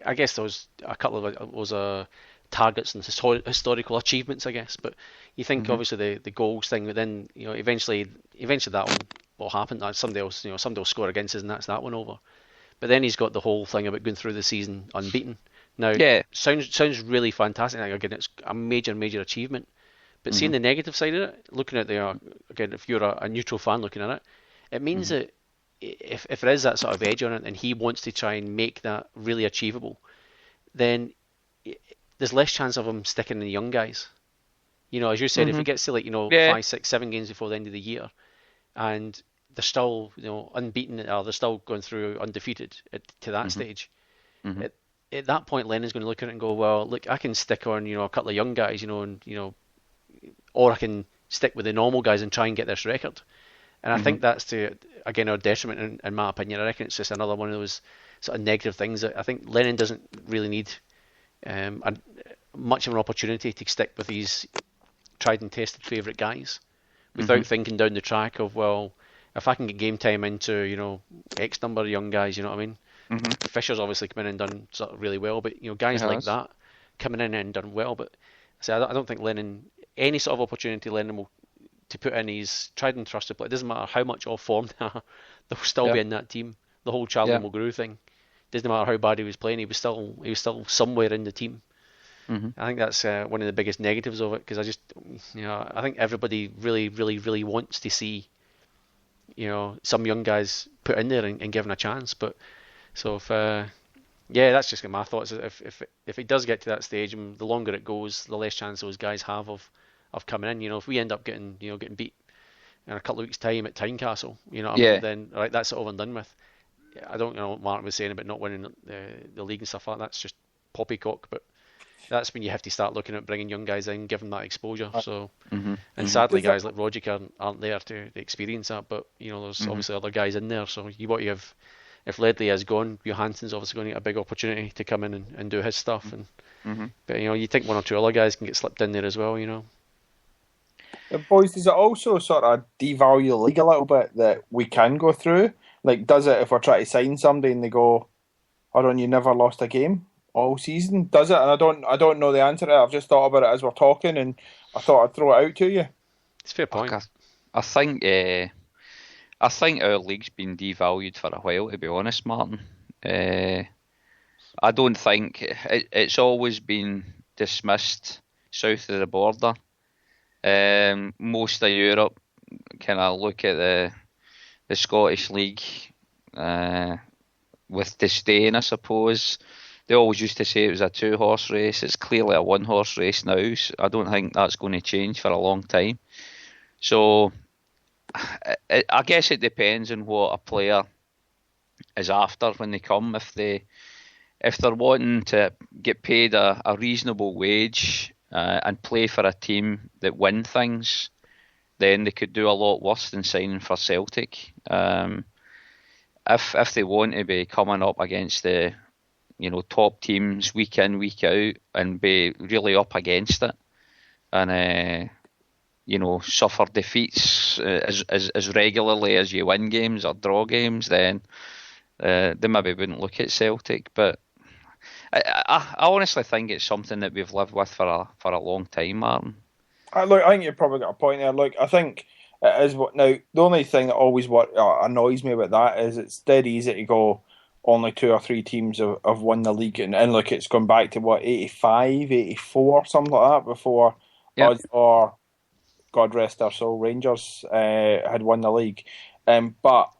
I guess there was a couple of targets and historical achievements, I guess. But you think obviously the goals thing, but then, you know, eventually that will happen. Somebody will score against us, and that's that one over. But then he's got the whole thing about going through the season unbeaten. Now, sounds really fantastic. Like, again, it's a major achievement. But seeing the negative side of it, looking at again, if you're a neutral fan looking at it, it means that if there is that sort of edge on it, and he wants to try and make that really achievable, then there's less chance of him sticking in the young guys. You know, as you said, if he gets to 5, 6, 7 games before the end of the year, and they're still, you know, unbeaten, or they're still going through undefeated to that stage, at that point, Lennon's going to look at it and go, well, look, I can stick on, you know, a couple of young guys, you know, and, you know, or I can stick with the normal guys and try and get this record. And I think that's again, our detriment, in my opinion. I reckon it's just another one of those sort of negative things that I think Lennon doesn't really need much of an opportunity to stick with these tried and tested favourite guys without thinking down the track of, well, if I can get game time into, you know, X number of young guys, you know what I mean? Fisher's obviously come in and done sort of really well, but, you know, guys like that coming in and done well. But I don't think Lennon, any sort of opportunity Lennon will to put in his tried and trusted play. It doesn't matter how much off form they are, they'll still be in that team. The whole Charlie Mulgrew thing. Doesn't matter how bad he was playing, he was still somewhere in the team. I think that's one of the biggest negatives of it, because I think everybody really wants to see, you know, some young guys put in there and given a chance. But so if that's just my thoughts. If it does get to that stage, and the longer it goes, the less chance those guys have of coming in. You know, if we end up getting beat in a couple of weeks' time at Tynecastle, you know what I mean, then right, that's it over and done with. I don't know what Martin was saying about not winning the league and stuff like that. That's just poppycock. But that's when you have to start looking at bringing young guys in, giving that exposure. So, and sadly, guys like Roger aren't there to experience that. But, you know, there's obviously other guys in there. So what you have, if Ledley is gone, Johansson's obviously going to get a big opportunity to come in and do his stuff. And but, you know, you think one or two other guys can get slipped in there as well. You know. Boys, does it also sort of devalue the league a little bit that we can go through? Like, does it if we're trying to sign somebody and they go, hold on, you never lost a game all season? Does it? And I don't know the answer to it. I've just thought about it as we're talking, and I thought I'd throw it out to you. It's a fair point. I think our league's been devalued for a while, to be honest, Martin. I don't think it's always been dismissed south of the border. Most of Europe kind of look at the Scottish League with disdain, I suppose. They always used to say it was a 2-horse race. It's clearly a 1-horse race now. So I don't think that's going to change for a long time. So I guess it depends on what a player is after when they come. If they're wanting to get paid a reasonable wage and play for a team that win things, then they could do a lot worse than signing for Celtic. If they want to be coming up against the, you know, top teams week in, week out, and be really up against it, and you know, suffer defeats as regularly as you win games or draw games, then they maybe wouldn't look at Celtic. But I honestly think it's something that we've lived with for a long time, Martin. Look, I think you've probably got a point there. Look, I think it is what now. The only thing that always annoys me about that is it's dead easy to go. Only 2 or 3 teams have won the league, and look, it's gone back to what 85, 84, something like that before us or God rest our soul, Rangers had won the league. But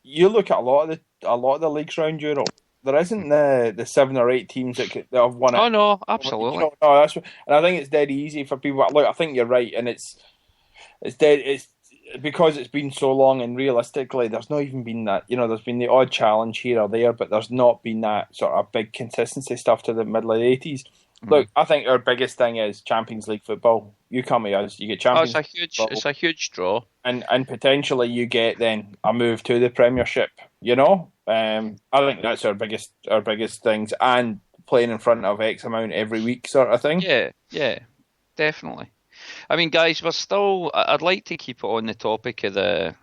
you look at a lot of the leagues around Europe. There isn't the 7 or 8 teams that have won it. Oh no, absolutely. No, and I think it's dead easy for people. Look, I think you're right, and it's because it's been so long, and realistically, there's not even been that. There's been the odd challenge here or there, but there's not been that sort of big consistency stuff to the middle of the 80s. Look, I think our biggest thing is Champions League football. You come to us, you get Champions League football, it's a huge draw. And potentially you get then a move to the Premiership, I think that's our biggest things, and playing in front of X amount every week sort of thing. Yeah, definitely. I mean, guys, I'd like to keep it on the topic of the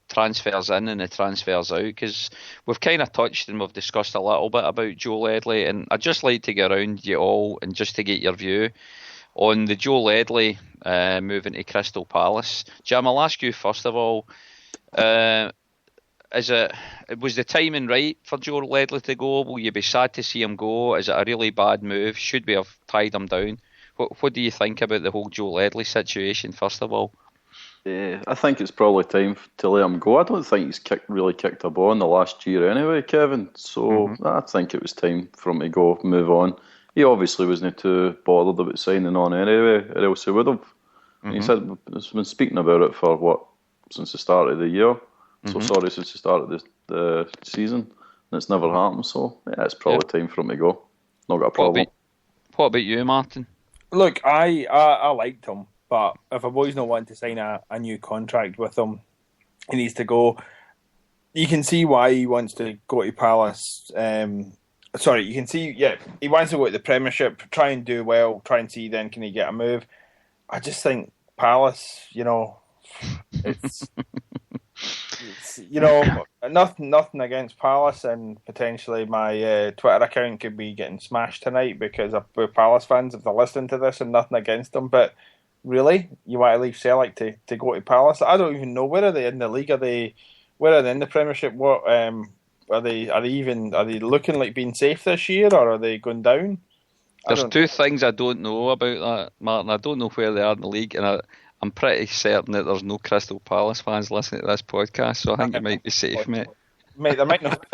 transfers in and the transfers out, because we've kind of touched and we've discussed a little bit about Joe Ledley, and I'd just like to get around you all and just to get your view on the Joe Ledley moving to Crystal Palace. Jim, I'll ask you first of all, was the timing right for Joe Ledley to go? Will you be sad to see him go? Is it a really bad move? Should we have tied him down? What do you think about the whole Joe Ledley situation, first of all? Yeah, I think it's probably time to let him go. I don't think he's really kicked a ball in the last year anyway, Kevin. So I think it was time for him to go, move on. He obviously wasn't too bothered about signing on anyway, or else he would have. He said he's been speaking about it for since the start of the year. So sorry, since the start of the season, and it's never happened. So yeah, it's probably time for him to go. Not got a problem. What about you, Martin? Look, I liked him, but if a boy's not wanting to sign a new contract with him, he needs to go. You can see why he wants to go to Palace. You can see, he wants to go to the Premiership, try and do well, try and see then can he get a move. I just think Palace, it's nothing against Palace, and potentially my Twitter account could be getting smashed tonight because we're Palace fans if they're listening to this, and nothing against them. But really, you want to leave Celtic to go to Palace? I don't even know, where are they in the league? Where are they in the Premiership? What are they looking like being safe this year, or are they going down? There's 2 things I don't know about that, Martin. I don't know where they are in the league, and I'm pretty certain that there's no Crystal Palace fans listening to this podcast, so I think you might be safe, mate. Mate, there might not.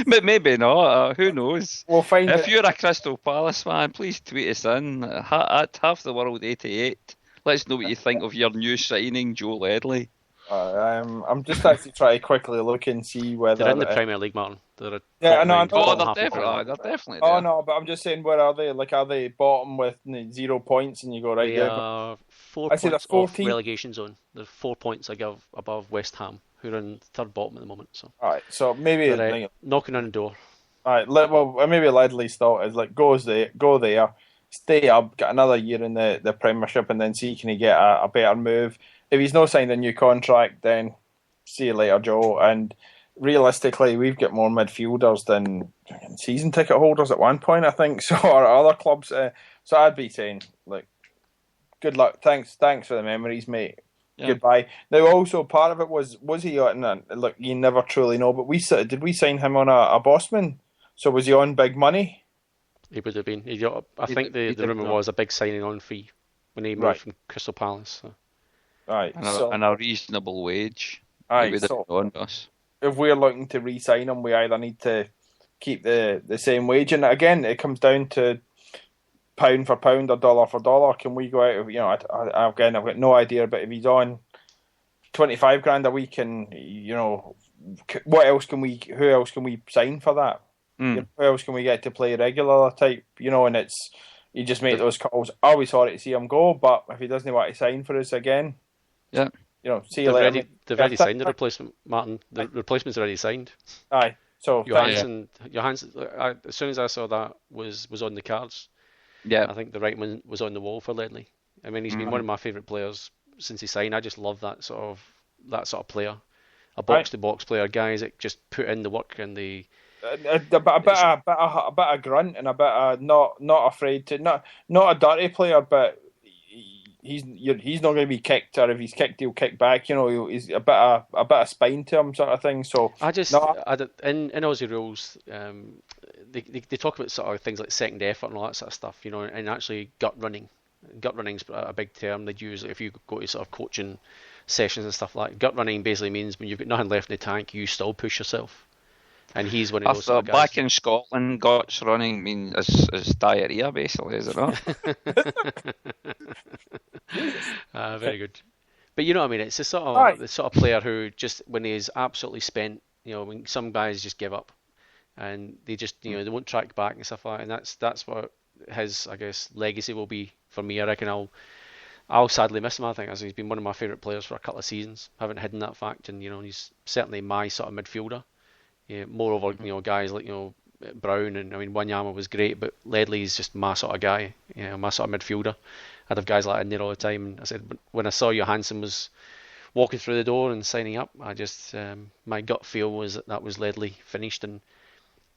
But maybe not. Who knows? We'll find if you're a Crystal Palace fan, please tweet us in at Half the World 88. Let us know what you think of your new signing, Joe Ledley. I'm just actually trying to quickly look and see whether they're in the Premier League, Martin. I know. They're definitely there. Oh no, but I'm just saying, where are they? Like, are they bottom with 0 points, and you go right there? They are 4 points off relegation zone. They're 4 points above West Ham, who are in third bottom at the moment. So, all right, so maybe knocking on the door. All right, maybe Ledley's thought is like, go there, stay up, get another year in the Premiership, and then see can he get a better move. If he's not signed a new contract, then see you later, Joe. And realistically, we've got more midfielders than season ticket holders at one point, I think. So, or other clubs. So I'd be saying, like, good luck. Thanks for the memories, mate. Yeah. Goodbye. Now, also part of it was he on? Look, you never truly know. But did we sign him on a Bossman? So was he on big money? He would have been. I think the rumour was a big signing on fee when he moved from Crystal Palace. So. Right, and a reasonable wage. Right, so on us. If we're looking to re-sign him, we either need to keep the same wage, and again, it comes down to pound for pound or dollar for dollar. Can we go out? I've got no idea, but if he's on 25 grand a week, and who else can we sign for that? Who else can we get to play regular type? And it's you just make those calls. Always sorry to see him go, but if he doesn't want to sign for us again. Yeah, see you later. They've already signed the replacement, Martin. The replacement's already signed. Aye. So Johansson, as soon as I saw that was on the cards, I think the right one was on the wall for Ledley. I mean, he's been one of my favourite players since he signed. I just love that sort of player, a box to box player, guys that just put in the work and they a bit of grunt and a bit of not afraid to not a dirty player, but he's not going to be kicked, or if he's kicked, he'll kick back. You know, he's a bit of spine to him, sort of thing. So in Aussie rules, they talk about sort of things like second effort and all that sort of stuff. You know, and actually gut running. Gut running's a big term they'd use if you go to sort of coaching sessions and stuff like that. Gut running basically means when you've got nothing left in the tank, you still push yourself. And he's one of those sort of guys. Back in Scotland, guts running is diarrhea, basically, is it not? Very good. But you know what I mean? It's the sort of player who just, when he's absolutely spent, you know, when some guys just give up and they just, you know, they won't track back and stuff like that. And that's what his, I guess, legacy will be for me. I reckon I'll sadly miss him. I think, as he's been one of my favourite players for a couple of seasons. I haven't hidden that fact, and you know, he's certainly my sort of midfielder. Yeah, moreover, you know, guys like, you know, Brown, and I mean, Wanyama was great, but Ledley's just my sort of guy, you know, my sort of midfielder. I'd have guys like that in there all the time. And I said, when I saw Johansson was walking through the door and signing up, I just, my gut feel was that was Ledley finished. And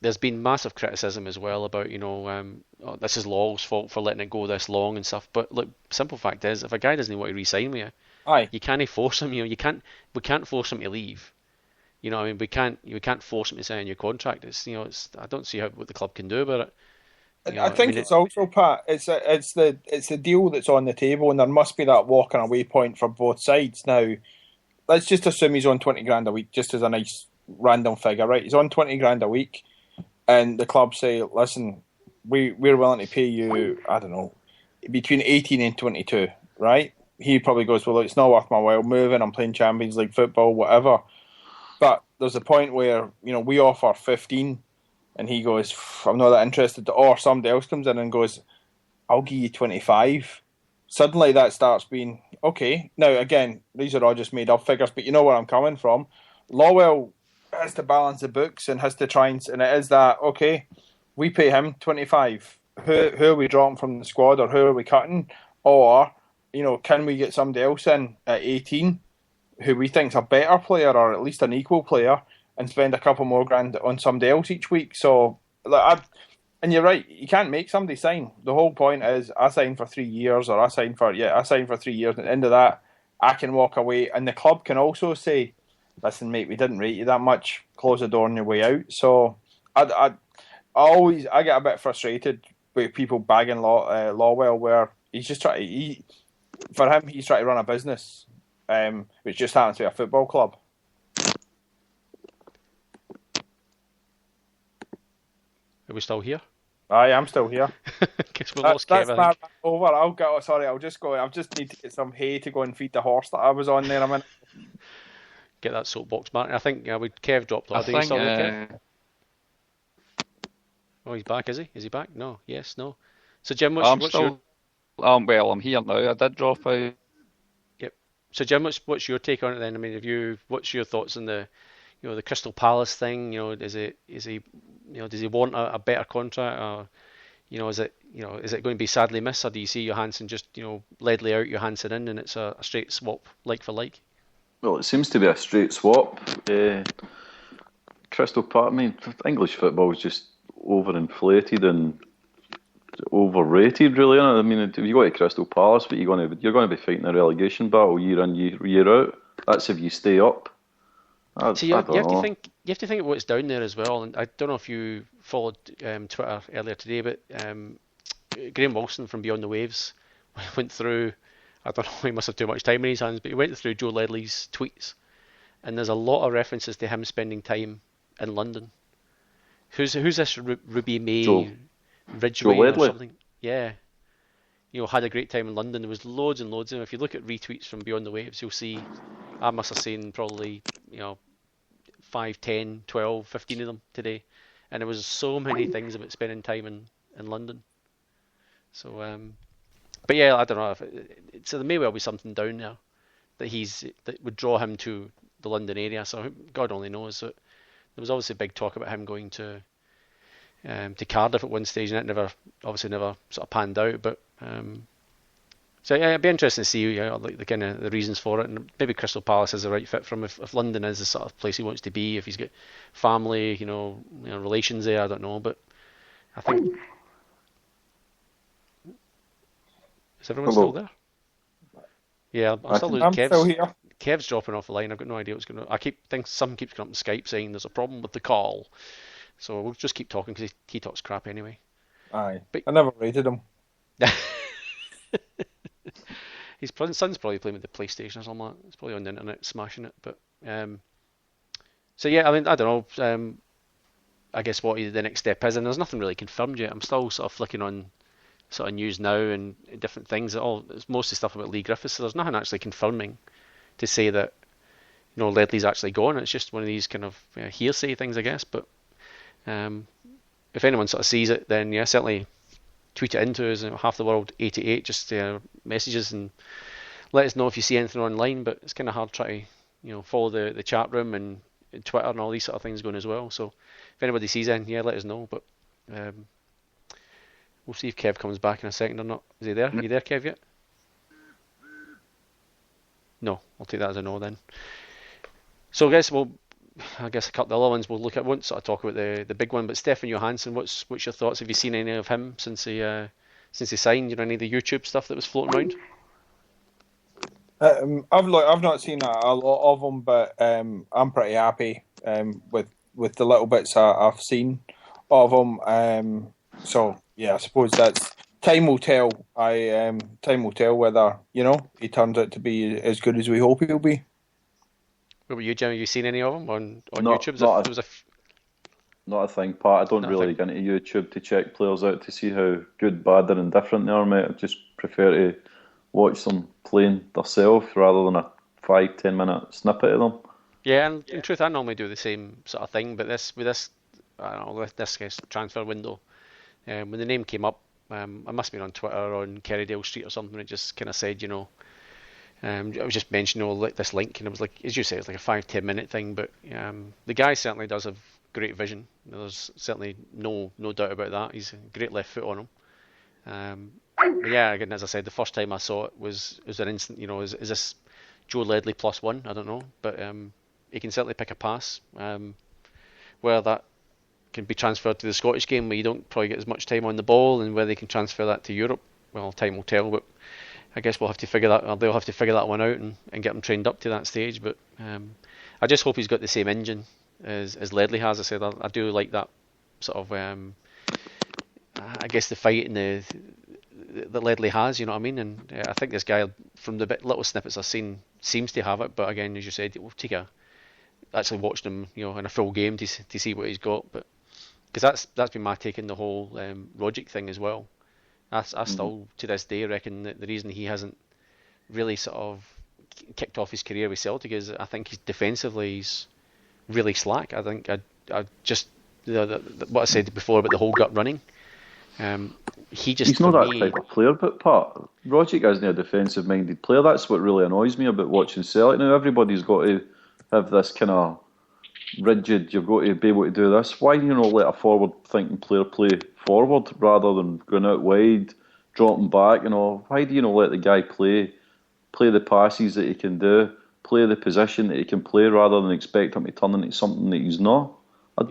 there's been massive criticism as well about, you know, this is Law's fault for letting it go this long and stuff. But look, simple fact is, if a guy doesn't want to re-sign with you, you can't force him. You know, we can't force him to leave. You know, I mean, we can't force him to sign a new contract. It's, you know, I don't see what the club can do about it. You know, I think it's also, Pat. It's the deal that's on the table, and there must be that walking away point for both sides. Now, let's just assume he's on 20 grand a week, just as a nice random figure, right? He's on 20 grand a week, and the club say, "Listen, we're willing to pay you, I don't know, between 18 and 22, right?" He probably goes, "Well, it's not worth my while moving. I'm playing Champions League football, whatever." But there's a point where, you know, we offer 15 and he goes, "I'm not that interested." Or somebody else comes in and goes, "I'll give you 25. Suddenly that starts being, okay. Now, again, these are all just made up figures, but you know where I'm coming from. Lawwell has to balance the books and has to try and it is that, okay, we pay him 25. Who are we dropping from the squad, or who are we cutting? Or, you know, can we get somebody else in at 18 who we think's a better player, or at least an equal player, and spend a couple more grand on somebody else each week?" So, and you're right, you can't make somebody sign. The whole point is, I sign for 3 years, or I sign for 3 years, and at the end of that, I can walk away, and the club can also say, "Listen, mate, we didn't rate you that much. Close the door on your way out." So, I get a bit frustrated with people bagging Lawwell, where he's just trying to, he's trying to run a business. Which just happens to be a football club. Are we still here? I am still here. Guess we lost Kev, that's over. I'll just go. I just need to get some hay to go and feed the horse that I was on there a minute. Get that soapbox, Martin. I think Kev dropped. I think. Oh, he's back, is he? Is he back? No. Yes. No. So Jim, what's your? Well, I'm here now. I did drop out. So Jim, what's your take on it then? I mean, what's your thoughts on the, you know, the Crystal Palace thing? You know, does he want a better contract, or, you know, is it going to be sadly missed, or do you see Johansson just, you know, Ledley out, Johansson in, and it's a straight swap like for like? Well, it seems to be a straight swap. Crystal Palace. I mean, English football is just overinflated and overrated, really. Isn't it? I mean, if you go to Crystal Palace, but you're going to be fighting a relegation battle year in year out. That's if you stay up. You have to think of what's down there as well. And I don't know if you followed Twitter earlier today, but Graham Wilson from Beyond the Waves went through. I don't know, he must have too much time in his hands, but he went through Joe Ledley's tweets, and there's a lot of references to him spending time in London. Who's this Ruby May? Ridgeway or something, yeah. You know, had a great time in London. There was loads and loads of them. If you look at retweets from Beyond the Waves, you'll see I must have seen probably, you know, 5, 10, 12, 15 of them today, and there was so many things about spending time in London. So, but yeah, I don't know. So there may well be something down there that would draw him to the London area. So God only knows. So there was obviously big talk about him going to Cardiff at one stage, and it never sort of panned out. But So yeah, it'd be interesting to see like the kind of the reasons for it, and maybe Crystal Palace is the right fit for him. If London is the sort of place he wants to be, if he's got family, relations there, I don't know. But I think is everyone still there? Yeah, I'm still losing. I'm still here. Kev's dropping off the line. I've got no idea what's going on. Some keeps coming up on Skype saying there's a problem with the call, so we'll just keep talking because he talks crap anyway. Aye, But I never rated him. his son's probably playing with the PlayStation or something like that. He's probably on the internet smashing it. But so yeah, I mean, I don't know. I guess what the next step is, and there's nothing really confirmed yet. I'm still sort of flicking on sort of news now and different things. It's mostly stuff about Lee Griffiths, so there's nothing actually confirming to say that Ledley's actually gone. It's just one of these kind of hearsay things, I guess. But if anyone sort of sees it, then yeah, certainly tweet it into us. Half the world 88 just messages and let us know if you see anything online. But it's kind of hard trying to follow the chat room and Twitter and all these sort of things going as well. So if anybody sees anything, yeah, let us know. But we'll see if Kev comes back in a second or not. Is he there? Are you there, Kev, yet? No, I'll take that as a no then. So I guess a couple of the other ones we'll look at. Won't sort of talk about the big one, but Stefan Johansson, what's your thoughts? Have you seen any of him since he signed? Any of the YouTube stuff that was floating around? I've not seen a lot of them, but I'm pretty happy with the little bits I've seen of them. So yeah, I suppose that's time will tell. Time will tell whether he turns out to be as good as we hope he'll be. What about you, Jim? Have you seen any of them on Not- YouTube? not Not a thing, Pat. I don't Not a really get into YouTube to check players out to see how good, bad, or indifferent they are, mate. I just prefer to watch them playing themselves rather than a 5-10 minute snippet of them. Yeah, and in truth, I normally do the same sort of thing. But with this transfer window, when the name came up, I must have been on Twitter on Kerrydale Street or something. It just kind of said, I was just mentioning this link, and it was like, as you say, it's like a 5-10 minute thing. But the guy certainly does have great vision. There's certainly no doubt about that. He's a great left foot on him. But yeah, again, as I said, the first time I saw it was an instant. Is this Joe Ledley +1? I don't know, but he can certainly pick a pass. Where that can be transferred to the Scottish game, where you don't probably get as much time on the ball, and where they can transfer that to Europe, well, time will tell. But I guess we'll have to figure that, or they'll have to figure that one out and get him trained up to that stage. But I just hope he's got the same engine as Ledley has. I said I do like that sort of, I guess, the fight and that Ledley has. You know what I mean? And I think this guy, from the little snippets I've seen, seems to have it. But again, as you said, we'll actually watched him, in a full game to see what he's got. But because that's been my take on the whole Rogic thing as well. I still, to this day, reckon that the reason he hasn't really sort of kicked off his career with Celtic is I think defensively he's really slack. I think I just what I said before about the whole gut running. He's not that type of player, but Pat, Rogic isn't a defensive-minded player. That's what really annoys me about watching Celtic. Now everybody's got to have this kind of rigid, you've got to be able to do this. Why do you not let a forward-thinking player play forward rather than going out wide, dropping back? Why do you not let the guy play the passes that he can do, play the position that he can play, rather than expect him to turn into something that he's not? I'm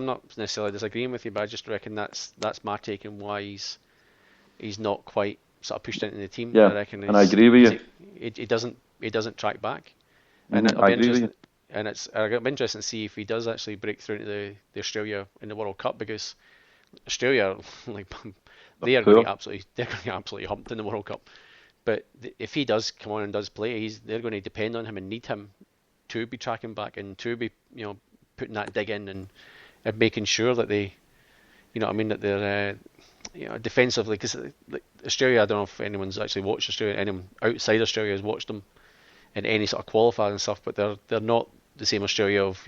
not necessarily disagreeing with you, but I just reckon that's my take on why he's not quite sort of pushed into the team. Yeah, I reckon and I agree with you. He doesn't track back, and I agree with you. And it'll be interesting to see if he does actually break through into the Australia in the World Cup, because Australia, they're going to get absolutely humped in the World Cup. But if he does come on and does play, they're going to depend on him and need him to be tracking back and to be putting that dig in and making sure that they, that they're defensively, because Australia, I don't know if anyone's actually watched Australia, anyone outside Australia has watched them in any sort of qualifiers and stuff, but they're not the same Australia of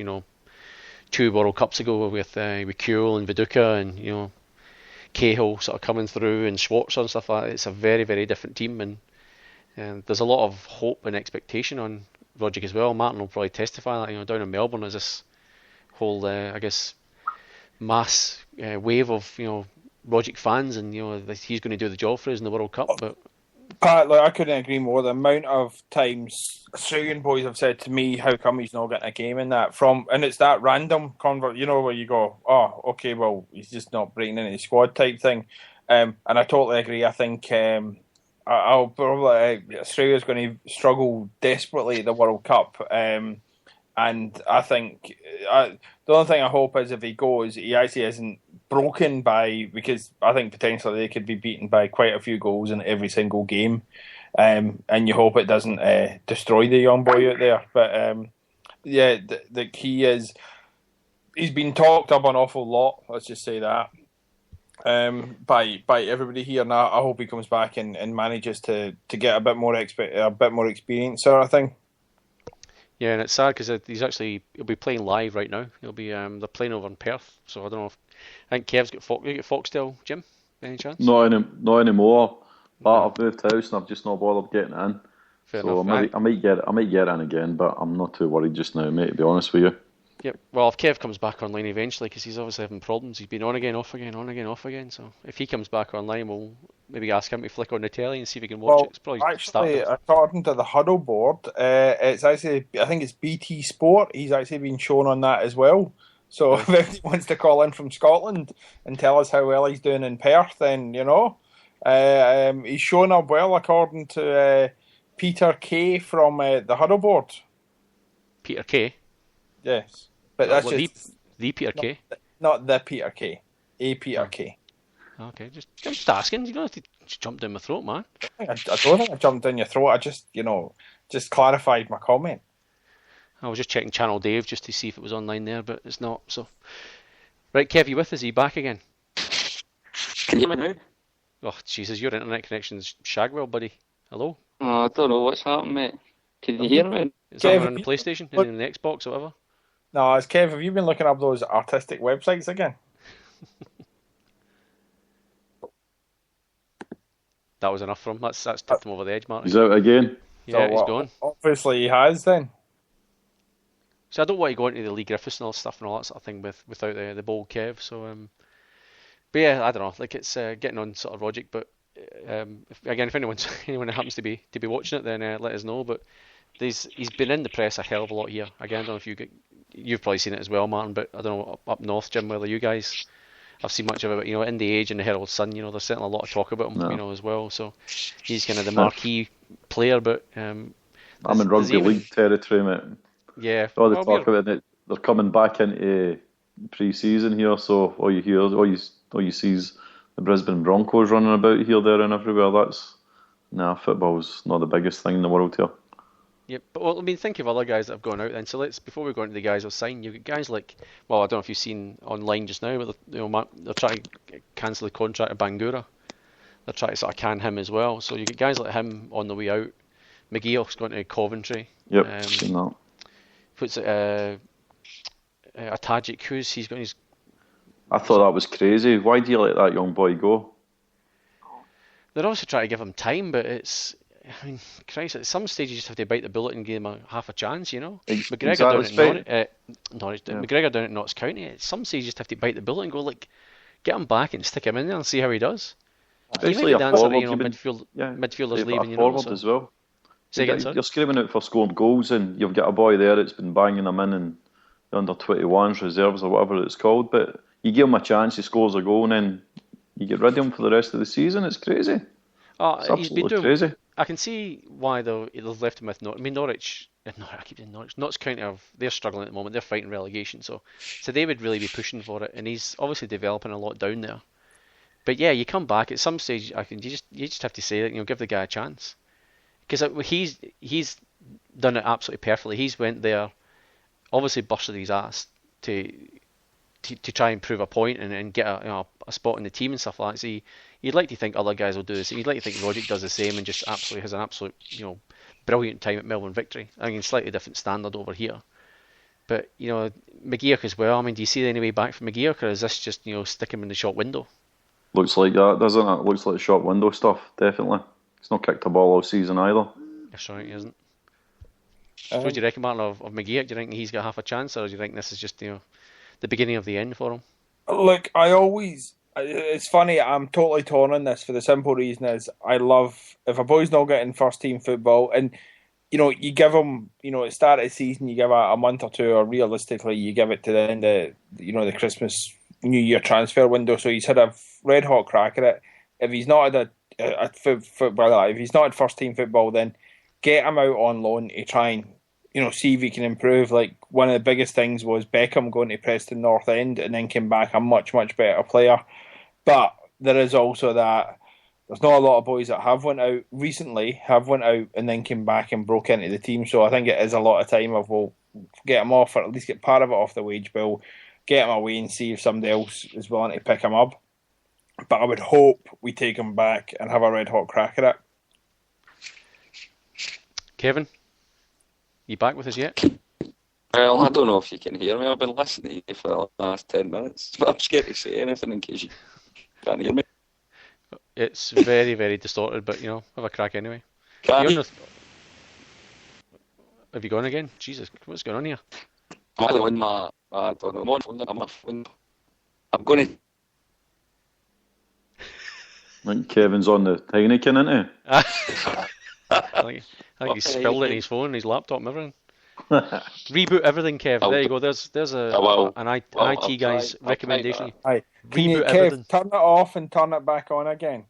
2 World Cups ago with Kuhl and Viduka and Cahill sort of coming through and Schwarzer and stuff like that. It's a very, very different team, and there's a lot of hope and expectation on Rogic as well. Martin will probably testify that down in Melbourne there's this whole I guess mass wave of Rogic fans, and that he's going to do the job for us in the World Cup. But Pat, I couldn't agree more. The amount of times Australian boys have said to me, "How come he's not getting a game in that?" And it's that random convert, where you go, "Oh, okay, well, he's just not breaking into the squad" type thing. And I totally agree. I think I'll probably Australia's going to struggle desperately at the World Cup. And I think the only thing I hope is if he goes, he actually isn't broken because I think potentially they could be beaten by quite a few goals in every single game. And you hope it doesn't destroy the young boy out there. But the key is he's been talked up an awful lot, let's just say that, by everybody here. And I hope he comes back and manages to get a bit more experience sort of thing. Yeah, and it's sad because he'll be playing live right now. They're playing over in Perth, so I don't know I think Kev's got Foxtel, Jim, any chance? Not anymore. But I've moved house and I've just not bothered getting in. Fair enough. I might get in again, but I'm not too worried just now, mate, to be honest with you. Yep. Well, if Kev comes back online eventually, because he's obviously having problems, he's been on again, off again, on again, off again. So if he comes back online, we'll maybe ask him to flick on the telly and see if he can watch it. It's probably actually, according to the huddle board, it's actually, I think it's BT Sport. He's actually been shown on that as well. So if anybody wants to call in from Scotland and tell us how well he's doing in Perth, then he's shown up well according to Peter Kay from the huddle board. Peter Kay? Yes. But that's just the Peter Kay? Not the Peter Kay. A Peter Kay. Okay, just asking. You don't have to jump down my throat, man. I don't think I jumped down your throat. I just clarified my comment. I was just checking Channel Dave just to see if it was online there, but it's not. So, right, Kev, you with us? Are you back again? Can you hear me now? Oh, Jesus, your internet connection's shagwell, buddy. Hello? Oh, I don't know what's happened, mate. Can you hear me? Is that on the PlayStation? Is it in the Xbox or whatever? No, it's Kev. Have you been looking up those artistic websites again? That was enough for him. That's tipped him over the edge, Martin. He's out again? Yeah, he's gone. Obviously he has then. So I don't want to go into the Lee Griffiths and all stuff and all that sort of thing without the bold Kev. So, but yeah, I don't know. Like it's getting on sort of Rogic, but if anyone happens to be watching it, then let us know. But he's been in the press a hell of a lot here. Again, I don't know if you've probably seen it as well, Martin. But I don't know up north, Jim, whether you guys have seen much of it. In the Age and the Herald Sun, there's certainly a lot of talk about him, as well. So he's kind of the marquee player. But I'm in rugby league territory, mate. Yeah. All the talk about it, they're coming back into pre-season here, so all you see is the Brisbane Broncos running about here, there, and everywhere. Football's not the biggest thing in the world here. Yep, but think of other guys that have gone out then. So before we go into the guys who've signed, you've got guys like, I don't know if you've seen online just now, but they're trying to cancel the contract of Bangura. They're trying to sort of can him as well. So you get guys like him on the way out. McGeoch's going to Coventry. Yep, seen that. Puts Atajic, he's got his. I thought that was crazy. Why do you let that young boy go? They're obviously trying to give him time, but Christ, at some stage you just have to bite the bullet and give him half a chance, McGregor down at Notts County, at some stage you just have to bite the bullet and go, get him back and stick him in there and see how he does. Especially a forward, midfielders leaving, forward as well. You're screaming out for scoring goals, and you've got a boy there that's been banging them in the under-21s, reserves or whatever it's called, but you give him a chance, he scores a goal, and then you get rid of him for the rest of the season. It's crazy. It's absolutely crazy. I can see why they've left him with Norwich. I keep saying Norwich. Notts County they're struggling at the moment. They're fighting relegation, so they would really be pushing for it, and he's obviously developing a lot down there. But yeah, you come back at some stage. You just have to say that give the guy a chance. Because he's done it absolutely perfectly. He's went there, obviously busted his ass to try and prove a point and get a spot in the team and stuff like that. So you'd like to think other guys will do the same. You'd like to think Rogic does the same and just absolutely has an absolute brilliant time at Melbourne Victory. Slightly different standard over here. But McGeoch as well. Do you see any way back from McGeoch, or is this just stick him in the shop window? Looks like that, doesn't it? Looks like shop window stuff, definitely. He's not kicked a ball all season either. That's right, he isn't. What do you reckon, Martin, of McGeoch? Do you think he's got half a chance, or do you think this is just the beginning of the end for him? Look, I always It's funny. I'm totally torn on this for the simple reason is I love if a boy's not getting first team football, and you give him, at the start of the season, you give a month or two, or realistically, you give it to the end of, the Christmas, New Year transfer window. So he's had a red hot crack at it. If he's not had if he's not had first team football, then get him out on loan to try and, see if he can improve. Like, one of the biggest things was Beckham going to Preston North End and then came back a much, much better player. But there is also that there's not a lot of boys that have went out and then came back and broke into the team. So I think it is a lot of time of, we'll get him off, or at least get part of it off the wage bill, get him away and see if somebody else is willing to pick him up. But I would hope we take him back and have a red hot crack at it. Kevin, you back with us yet? Well, I don't know if you can hear me. I've been listening to you for the last 10 minutes, but I'm scared to say anything in case you can't hear me. It's very, very distorted, but have a crack anyway. Can you? Have you gone again? Jesus, what's going on here? I'm on my, I don't know, I'm on my phone. I'm going to... I think Kevin's on the Heineken, isn't he? I think he's spilled it in his phone, his laptop, and everything. Reboot everything, Kev. There you go. There's an IT guy's recommendation. Aye. Can you, Reboot Kev, everything. turn it off and turn it back on again?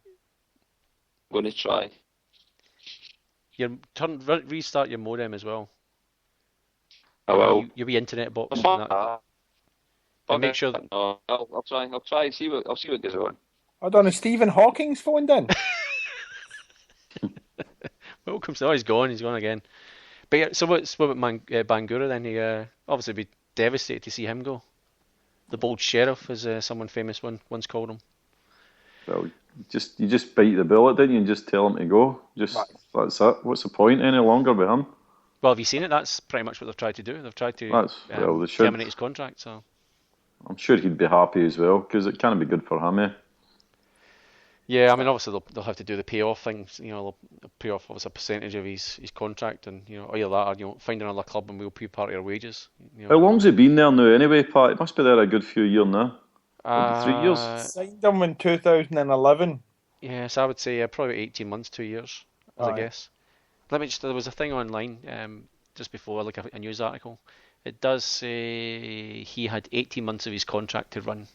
I'm going to try. Restart your modem as well. I will. Your wee internet box. And that. And make sure that... I'll try. I'll see what goes on. Hold on, is Stephen Hawking's phoned in? Welcome. So he's gone again. But yeah, so what about Bangura then? He obviously be devastated to see him go. The bold sheriff, as someone famous once called him. Well, you just bite the bullet, didn't you, and just tell him to go. That's it. What's the point any longer with him? Well, have you seen it? That's pretty much what they've tried to do. They've tried to they should. terminate his contract. So I'm sure he'd be happy as well, because it can't be good for him, eh? Yeah, I mean, obviously they'll have to do the payoff things. They'll pay off obviously a percentage of his contract, and either that or find another club and we'll pay part of your wages. How long's he been there now? Anyway, Pat, he must be there a good few years now. 3 years. Signed him in 2011. Yes, I would say probably 18 months, 2 years, as I guess. There was a thing online just before, like a news article. It does say he had 18 months of his contract to run.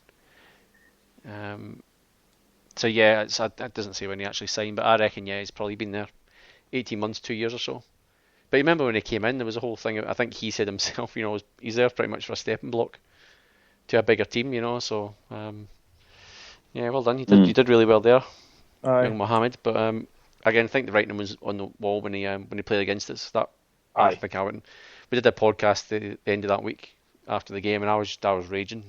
So yeah, it doesn't say when he actually signed, but I reckon he's probably been there 18 months, 2 years or so. But remember when he came in, there was a whole thing. I think he said himself, he's there pretty much for a stepping block to a bigger team, So well done. You did really well there, young Mohammed. But again, I think the writing was on the wall when he played against us. I think we did a podcast the end of that week after the game, and I was raging.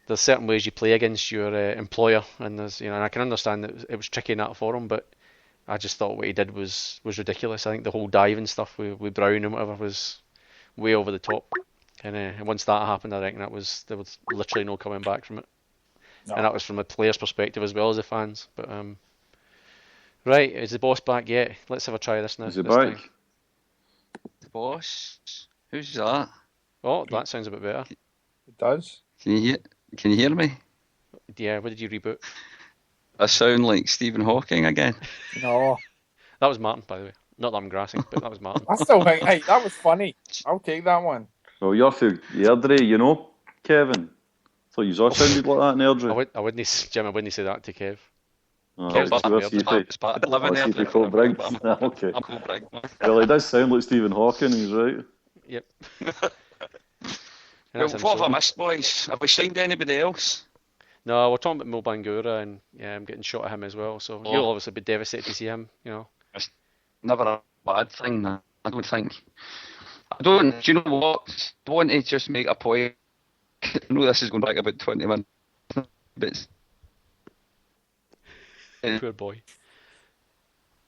There's certain ways you play against your employer, and there's and I can understand that it was tricky enough for him, but I just thought what he did was ridiculous. I think the whole diving stuff with Brown and whatever was way over the top, and once that happened, I reckon there was literally no coming back from it. No. And that was from a player's perspective as well as the fans. But right, is the boss back yet? Let's have a try this now. Is he back? Time. The boss? Who's that? Oh, that sounds a bit better. It does. Can you hear me? Yeah, what did you reboot? I sound like Stephen Hawking again. No. That was Martin, by the way. Not that I'm grassing, but that was Martin. I still think, hey, that was funny. I'll take that one. Well, you're for Airdrie, Kevin. So you all sounded like that in Airdrie. I wouldn't say that to Kev. It's part of living there. Okay. Well, he does sound like Stephen Hawking, he's right. Yep. Well, what have I missed, boys? Have we signed anybody else? No, we're talking about Mo Bangura, and I'm getting shot at him as well. So you'll obviously be devastated to see him. It's never a bad thing. I don't think. Do you know what? I want to just make a point. I know this is going back about 20 minutes, but poor boy.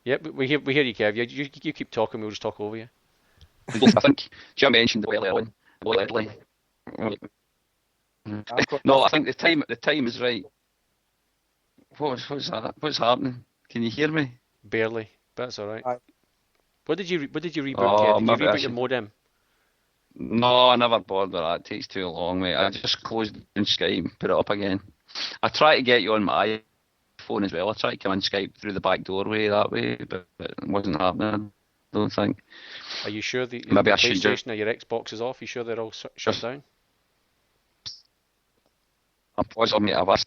Yep, we hear you, Kev. You keep talking. We'll just talk over you. I think Jim mentioned the Ellen. No, I think the time is right. What's that? What's happening? Can you hear me? Barely, but it's all right. What did you reboot? Kev? Did you reboot your modem? No, I never bothered with that. It takes too long, mate. I just closed down Skype and put it up again. I try to get you on my phone as well. I try to come on Skype through the back doorway that way, but it wasn't happening. I don't think. Are you sure the Maybe I should PlayStation or your Xbox is off? You sure they're all shut down? I'm positive, mate. I've asked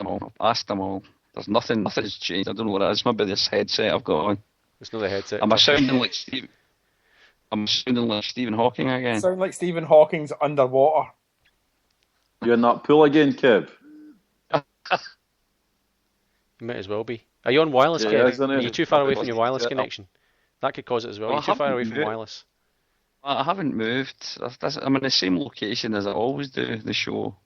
them all. There's nothing's changed. I don't know what it is. Maybe this headset I've got on. It's not the headset. Am I sounding like Steve? I'm sounding like Stephen Hawking again. Sound like Stephen Hawking's underwater. You're in that pool again, Kev? You might as well be. Are you on wireless, Yeah, Kev? isn't it? Are you too far away from your wireless connection? That could cause it as well. Well, Are you too far I away haven't from moved. wireless? I haven't moved. I'm in the same location as I always do. The show.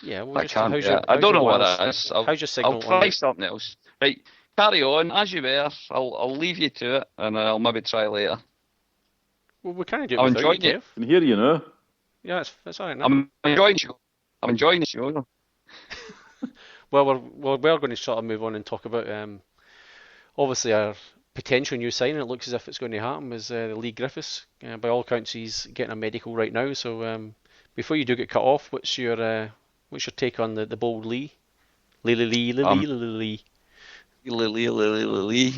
Yeah, well, I just, can't. how's your, I how's don't your know what wireless, it is. How's your signal I'll on try it? something else. Right, carry on as you were. I'll leave you to it, and I'll maybe try later. Well, we can't do it I'm without you, enjoying it. Kev. I can hear you now. Yeah, it's all right now. I'm enjoying the show. I'm enjoying the show. Well, we're going to sort of move on and talk about obviously our potential new signing. It looks as if it's going to happen is Lee Griffiths. By all accounts, he's getting a medical right now. So before you do get cut off, what's your take on the bold Lee? Lee.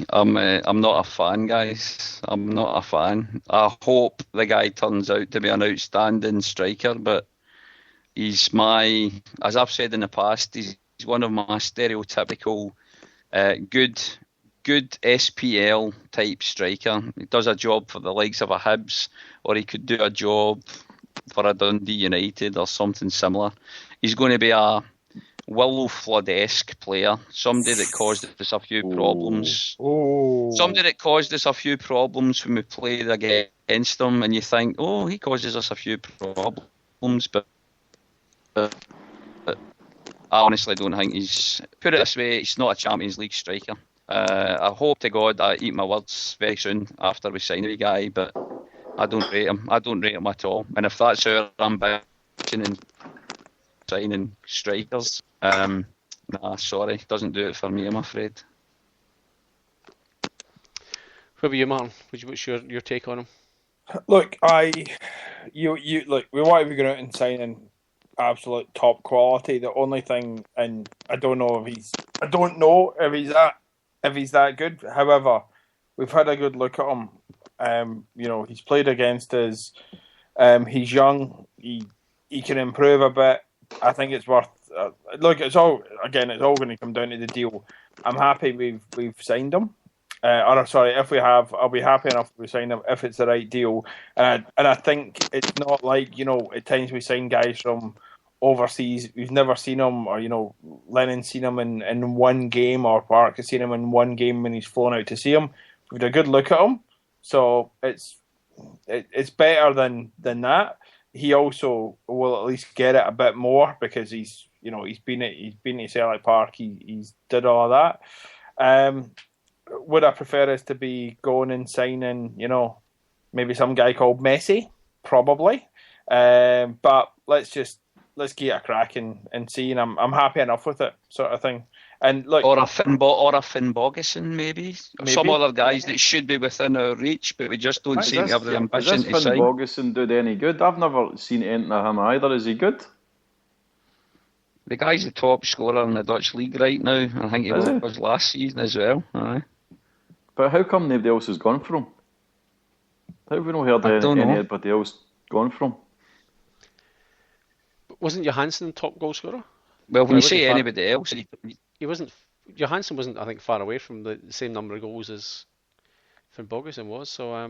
I'm not a fan, guys. I'm not a fan. I hope the guy turns out to be an outstanding striker, but he's as I've said in the past, he's one of my stereotypical good SPL type striker. He does a job for the likes of a Hibs, or he could do a job for a Dundee United or something similar. He's going to be a Willow Flood-esque player, somebody that caused us a few problems. Somebody that caused us a few problems when we played against him, and you think, oh, he causes us a few problems, but I honestly don't think he's... Put it this way, he's not a Champions League striker. I hope to God I eat my words very soon after we sign the guy, but I don't rate him. I don't rate him at all. And if that's our ambition in signing strikers, nah, sorry, doesn't do it for me, I'm afraid. What about you, Martin? What's your take on him? Look, you look. We want to be going out and signing absolute top quality. The only thing, and I don't know if he's that good. However, we've had a good look at him. He's played against us. He's young. He can improve a bit. I think it's worth. Look, it's all going to come down to the deal. I'm happy we've signed him. If we have, I'll be happy enough if we sign him if it's the right deal. And I think it's not like, at times we sign guys from overseas. We've never seen him, or Lennon's seen him in one game, or Park has seen him in one game when he's flown out to see him. We've had a good look at him, so it's better than that. He also will at least get it a bit more because he's been to Selhurst Park. He's did all of that. Would I prefer us to be going and signing, maybe some guy called Messi? Probably. But let's get a crack and see, and I'm happy enough with it, sort of thing. And look, or a Finn Bogason, maybe. Some other guys that should be within our reach, but we just don't seem to have the ambition to Does sign. Finn Bogason do any good? I've never seen anything of him either. Is he good? The guy's the top scorer in the Dutch league right now. I think he was last season as well. Aye. But how come nobody else has gone for him? How have we not heard anybody else gone for him? Wasn't Johansson the top goal scorer? Well, when you say anybody else, he wasn't. Johansson wasn't, I think, far away from the same number of goals as Finn Bogason was. So, I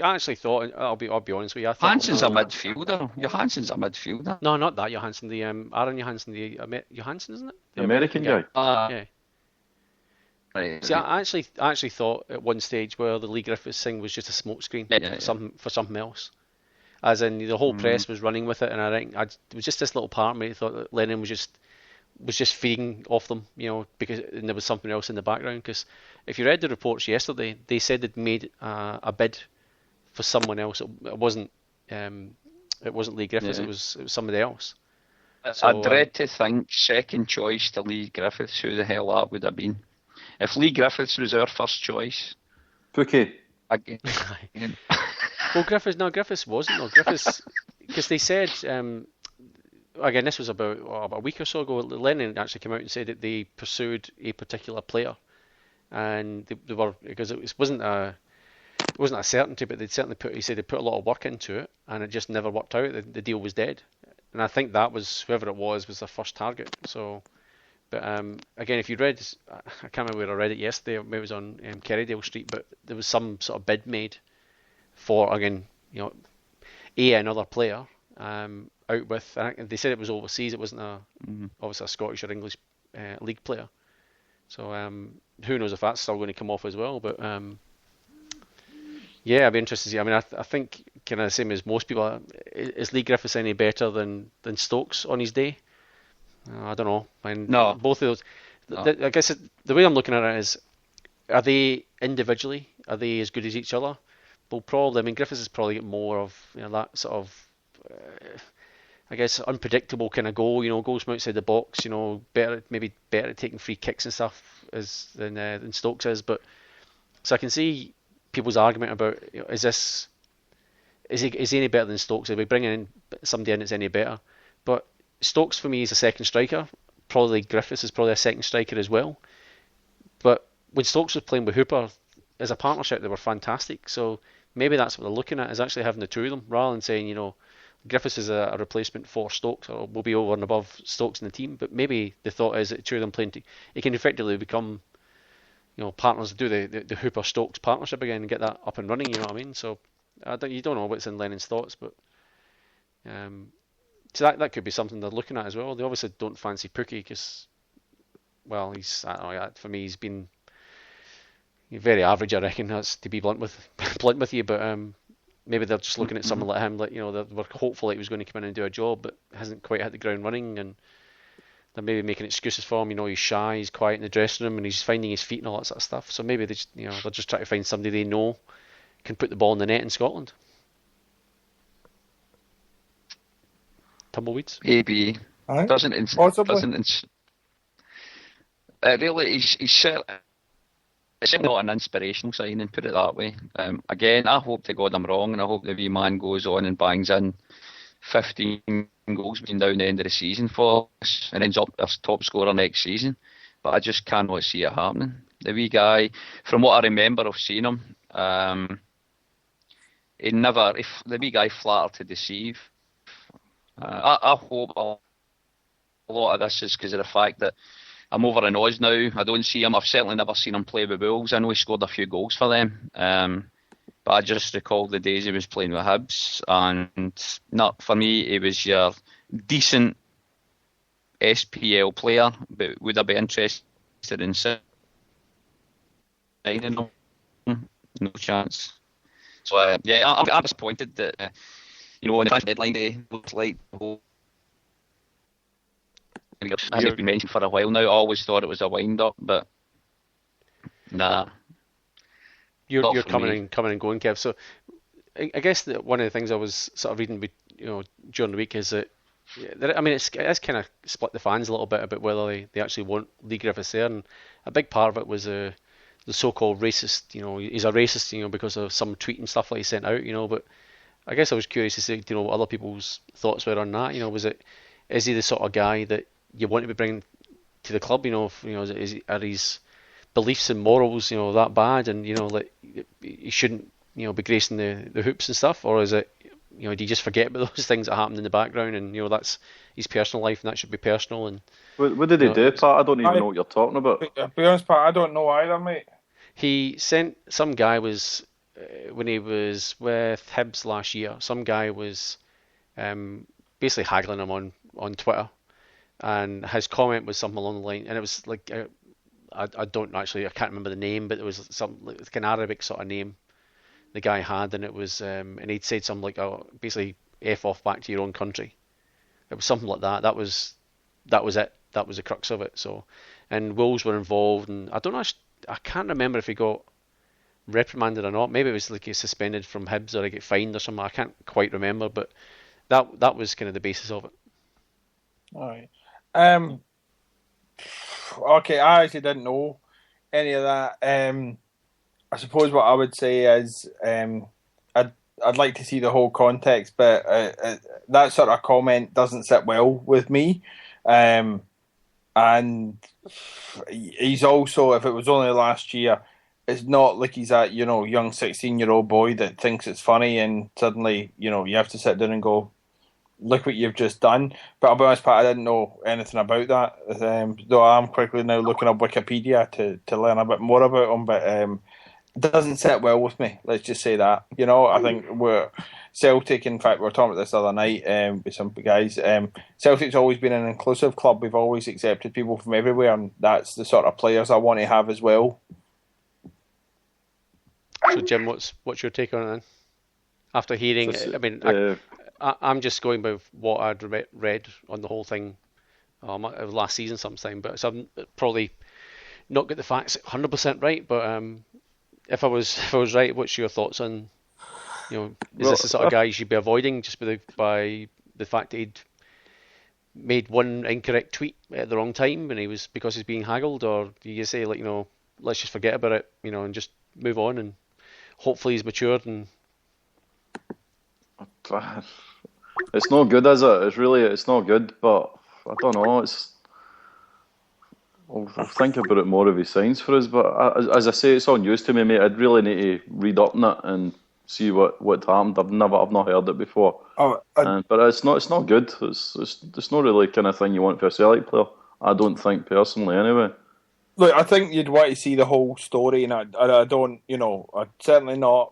actually thought, I'll be honest with you, I thought Johansson's a midfielder. Johansson's a midfielder. No, not that Johansson. The Aaron Johansson, Johansson, isn't it? The American guy. Yeah. Right. See, I actually thought at one stage where the Lee Griffiths thing was just a smokescreen for something else. As in, the whole press was running with it, and I think it was just this little part of me that thought that Lennon was just feeding off them, because there was something else in the background. Because if you read the reports yesterday, they said they'd made a bid for someone else. It wasn't Lee Griffiths. It was somebody else. So, I dread to think second choice to Lee Griffiths, who the hell that would have been. If Lee Griffiths was our first choice, Pookie. Well, Griffiths wasn't. No, Griffiths, because they said again, this was about a week or so ago. Lennon actually came out and said that they pursued a particular player, and they were, because it wasn't a certainty, but they'd certainly he said they put a lot of work into it, and it just never worked out. The deal was dead, and I think that was, whoever it was their first target. So, but again, if you read, I can't remember where I read it yesterday. Maybe it was on Kerrydale Street, but there was some sort of bid made for, again, another player. Out with, they said it was overseas. It wasn't obviously a Scottish or English league player. So who knows if that's still going to come off as well. But yeah, I'd be interested to see. I mean, I think kind of the same as most people. Is Lee Griffiths any better than Stokes on his day? I don't know. I mean, No. Both of those. No. I guess the way I'm looking at it is, are they individually? Are they as good as each other? Well, probably. I mean, Griffiths is probably more of that sort of. I guess unpredictable kind of goal, goals from outside the box, maybe better at taking free kicks and stuff than Stokes is. But so I can see people's argument about, is he any better than Stokes? Are we bringing in somebody in that's any better? But Stokes for me is a second striker. Probably Griffiths is probably a second striker as well. But when Stokes was playing with Hooper as a partnership, they were fantastic. So maybe that's what they're looking at, is actually having the two of them rather than saying, Griffiths is a replacement for Stokes, or will be over and above Stokes in the team. But maybe the thought is that two of them playing, it can effectively become, partners, do the Hooper Stokes partnership again and get that up and running. You know what I mean? So you don't know what's in Lennon's thoughts, but so that could be something they're looking at as well. They obviously don't fancy Pookie because, well, for me he's been very average. I reckon, that's to be blunt with you, but. Maybe they're just looking at someone like him, they were hopeful he was going to come in and do a job, but hasn't quite hit the ground running, and they're maybe making excuses for him. He's shy, he's quiet in the dressing room, and he's finding his feet and all that sort of stuff. So maybe they're just trying to find somebody they know can put the ball in the net in Scotland. Tumbleweeds. Maybe doesn't really. He's it's not an inspirational signing, put it that way. Again, I hope to God I'm wrong, and I hope the wee man goes on and bangs in 15 goals between now and the end of the season for us and ends up as top scorer next season. But I just cannot see it happening. The wee guy, from what I remember of seeing him, the wee guy flattered to deceive. I hope a lot of this is because of the fact that I'm over in Oz now. I don't see him. I've certainly never seen him play with Wolves. I know he scored a few goals for them. But I just recall the days he was playing with Hibs. And not for me, he was your decent SPL player. But would I be interested in signing him? No chance. So, I'm disappointed that, on the deadline day, looked like the whole. It's been mentioned for a while now. I always thought it was a wind-up, but nah. You're coming and going, Kev. So I guess that one of the things I was sort of reading, during the week is that, it's kind of split the fans a little bit about whether they actually want Lee Griffiths there, and a big part of it was the so-called racist. He's a racist, because of some tweet and stuff like he sent out. But I guess I was curious to see, what other people's thoughts were on that. Is he the sort of guy that you want to be bringing to the club? Are his beliefs and morals, that bad, and like he shouldn't, be gracing the hoops and stuff, or is it, do you just forget about those things that happened in the background, and that's his personal life, and that should be personal? And what did he do, Pat? I don't even know what you're talking about. To be honest, Pat, I don't know either, mate. He sent some guy was when he was with Hibs last year. Some guy was basically haggling him on Twitter. And his comment was something along the line, and it was like, I can't remember the name, but it was some like an Arabic sort of name the guy had, and it was, and he'd said something like, basically, F off back to your own country. It was something like that. That was it. That was the crux of it. So, and Wolves were involved, and I can't remember if he got reprimanded or not. Maybe it was like he suspended from Hibs or he get fined or something. I can't quite remember, but that was kind of the basis of it. All right. Okay, I actually didn't know any of that. I suppose what I would say is I'd like to see the whole context, but that sort of comment doesn't sit well with me. And he's also, if it was only last year, it's not like he's that, young 16-year-old boy that thinks it's funny and suddenly, you have to sit down and go, look what you've just done. But I'll be honest, Pat, I didn't know anything about that. Though I'm quickly now looking up Wikipedia to learn a bit more about him. But it doesn't sit well with me. Let's just say that. I think we're Celtic. In fact, we were talking about this the other night with some guys. Celtic's always been an inclusive club. We've always accepted people from everywhere, and that's the sort of players I want to have as well. So, Jim, what's your take on it then? After hearing, I'm just going by what I'd read on the whole thing last season sometime, but so I've probably not got the facts 100% right. But if I was right, what's your thoughts on, is this the sort of guy you should be avoiding just by the fact that he'd made one incorrect tweet at the wrong time and because he's being haggled, or do you say let's just forget about it, and just move on and hopefully he's matured and. It's not good, is it? It's not good, but I don't know. I'll think about it more if he signs for us. But as I say, it's all news to me, mate. I'd really need to read up on it and see what happened. I've not heard it before. But it's not good. It's not really the kind of thing you want for a Celtic player. I don't think personally, anyway. Look, I think you'd want to see the whole story, and I don't. I'm certainly not.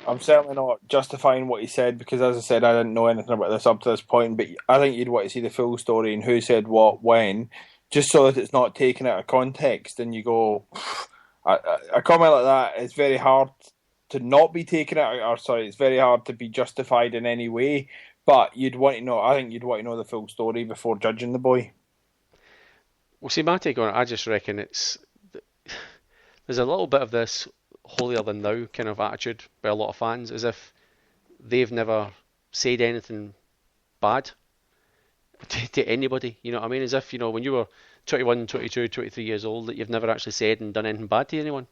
I'm certainly not justifying what he said because, as I said, I didn't know anything about this up to this point. But I think you'd want to see the full story and who said what when, just so that it's not taken out of context. And you go, a comment like that is very hard to not be taken out. Or sorry, it's very hard to be justified in any way. But you'd want to know. I think you'd want to know the full story before judging the boy. Well, see, my take on it, I just reckon there's a little bit of this holier than thou kind of attitude by a lot of fans, as if they've never said anything bad to anybody, you know what I mean? As if, when you were 21, 22, 23 years old, that you've never actually said and done anything bad to anyone.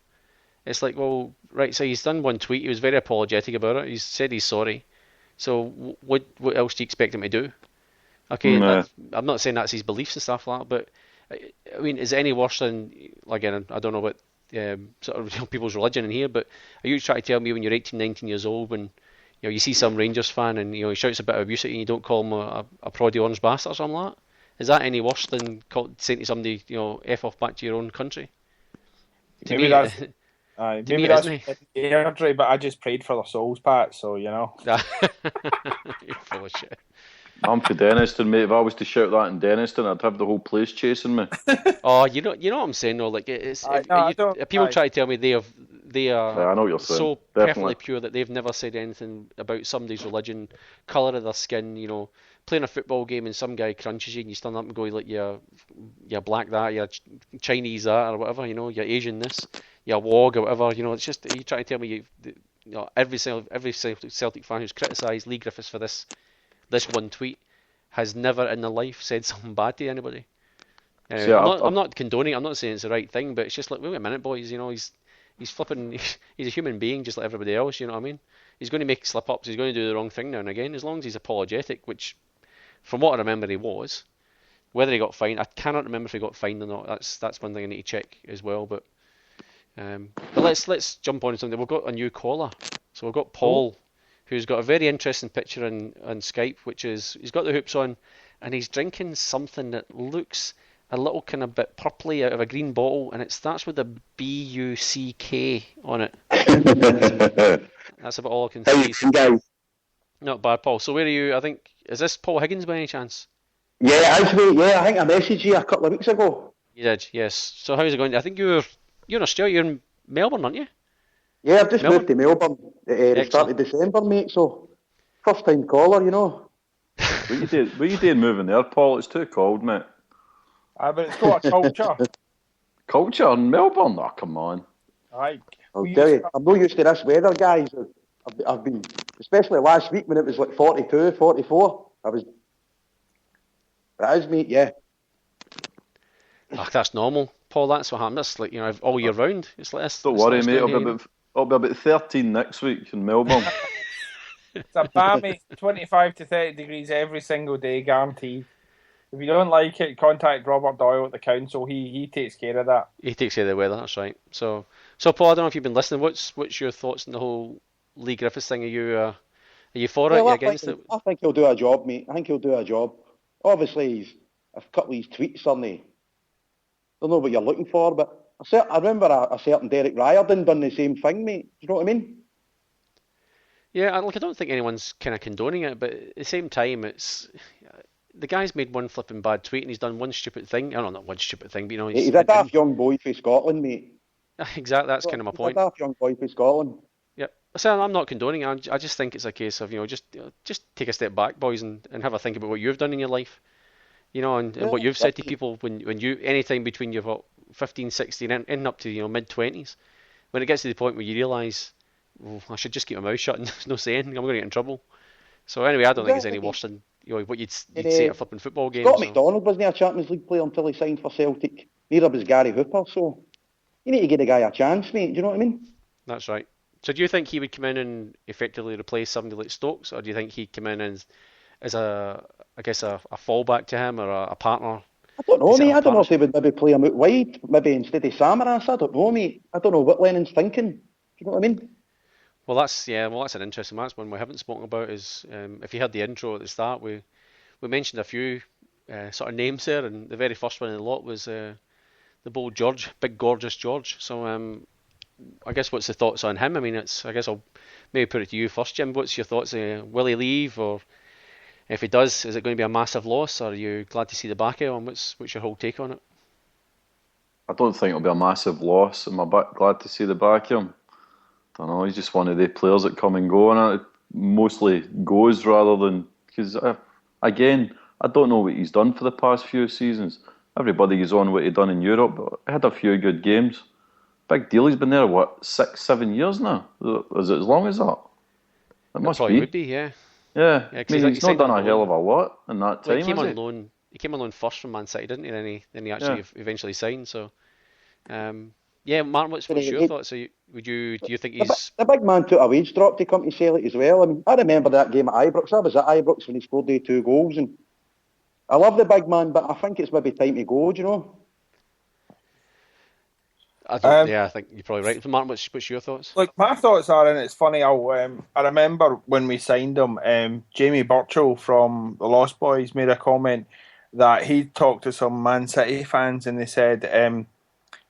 It's like, well, right, so he's done one tweet, he was very apologetic about it, he's said he's sorry, so what else do you expect him to do? Okay, I'm not saying that's his beliefs and stuff like that, but I mean, is it any worse than, again, I don't know what sort of people's religion in here, but are you trying to tell me when you're 18, 19 years old, when you see some Rangers fan and he shouts a bit of abuse at you and you don't call him a proddy orange bastard or something like that? Is that any worse than saying to somebody, F off back to your own country? Maybe that's airdrie, but I just prayed for their souls, Pat, so You're full of shit. I'm for Denniston, mate. If I was to shout that in Denniston, I'd have the whole place chasing me. Oh, you know what I'm saying, though. Like, if people try to tell me they are I know what you're saying. So Definitely. perfectly pure that they've never said anything about somebody's religion, colour of their skin, playing a football game and some guy crunches you and you stand up and go, like, you're black that, you're Chinese that, or whatever, you're Asian this, you're wog or whatever, it's just, you try to tell me every Celtic fan who's criticised Lee Griffiths for this one tweet has never in their life said something bad to anybody. Anyway, I'm not condoning it, I'm not saying it's the right thing, but it's just like, wait a minute, boys, he's flipping, he's a human being just like everybody else, you know what I mean? He's going to make slip-ups, he's going to do the wrong thing now and again, as long as he's apologetic, which, from what I remember, he was. Whether he got fined, I cannot remember if he got fined or not, that's one thing I need to check as well, but let's jump on to something. We've got a new caller, so we've got Paul, who's got a very interesting picture on Skype, which is, he's got the hoops on, and he's drinking something that looks a little kind of bit purpley out of a green bottle, and it starts with a B-U-C-K on it. That's about all I can see. Guys? Not bad, Paul. So where are you? I think, is this Paul Higgins by any chance? Yeah, actually, I think I messaged you a couple of weeks ago. You did, yes. So how's it going? I think you're in Australia, you're in Melbourne, aren't you? Yeah, I've just moved to Melbourne at the start of December, mate, so first time caller, What you doing moving there, Paul? It's too cold, mate. But it's got a culture. Culture in Melbourne? Oh, come on. Aye. I'll tell you, I'm not used to this weather, guys. I've been, especially last week when it was like 42, 44, it is, mate, yeah. That's normal, Paul, that's what happens. That's like, all year round. It's like this. Don't worry, mate, I'll be about 13 next week in Melbourne. It's a balmy 25 to 30 degrees every single day, guaranteed. If you don't like it, contact Robert Doyle at the council. He takes care of that. He takes care of the weather. That's right. So Paul, I don't know if you've been listening. What's your thoughts on the whole Lee Griffiths thing? Are you for it? Are Well, you against it? I think he'll do a job, mate. I think he'll do a job. Obviously, a couple of his tweets don't know what you're looking for, but I remember a certain Derek Riordan done the same thing, mate. Do you know what I mean? Yeah, I don't think anyone's kind of condoning it, but at the same time, it's the guy's made one flipping bad tweet and he's done one stupid thing. I don't know, not one stupid thing, but He's a daft young boy for Scotland, mate. Exactly, that's kind of my point. He's a daft young boy for Scotland. Yep. So I'm not condoning it. I just think it's a case of just take a step back, boys, and have a think about what you've done in your life. And what you've said to people when you anytime between your 15, 16 and up to mid 20s, when it gets to the point where you realise, well, I should just keep my mouth shut and there's no saying I'm going to get in trouble. So anyway, I don't think it's any worse than what you'd say at a flipping football game. Scott McDonald wasn't a Champions League player until he signed for Celtic. Neither was Gary Hooper. So you need to give the guy a chance, mate. Do you know what I mean? That's right. So do you think he would come in and effectively replace somebody like Stokes, or do you think he'd come in as a fallback to him or a partner? I don't know, mate. I don't know if they would maybe play him out wide, maybe instead of Samaras. I don't know, mate. I don't know what Lennon's thinking. Do you know what I mean? Well, that's an interesting one. That's one we haven't spoken about. Is if you heard the intro at the start, we mentioned a few sort of names there, and the very first one in the lot was the bold George, big gorgeous George. So I guess what's the thoughts on him? I mean, I guess I'll maybe put it to you first, Jim. What's your thoughts? Will he leave, or if he does, is it going to be a massive loss, or are you glad to see the back of him? What's your whole take on it? I don't think it'll be a massive loss. I'm glad to see the back of him. I don't know, he's just one of the players that come and go, and it mostly goes rather than... Because, again, I don't know what he's done for the past few seasons. Everybody is on what he's done in Europe, but he had a few good games. Big deal, he's been there, 6, 7 years now? Is it as long as that? It must probably be. Would be, yeah. Yeah, I mean, he's not done a hell of a lot in that time, he came on loan. He came on loan first from Man City, didn't he? Then he actually eventually signed. So, yeah, Martin, what's your thoughts? Do you think he's... The big man took a wage drop to come to Celtic as well. I mean, I remember that game at Ibrox. I was at Ibrox when he scored the 2 goals, and I love the big man, but I think it's maybe time to go, do you know? I think you're probably right. Martin, what's your thoughts? Look, my thoughts are, and it's funny, I remember when we signed him, Jamie Burchell from the Lost Boys made a comment that he talked to some Man City fans and they said,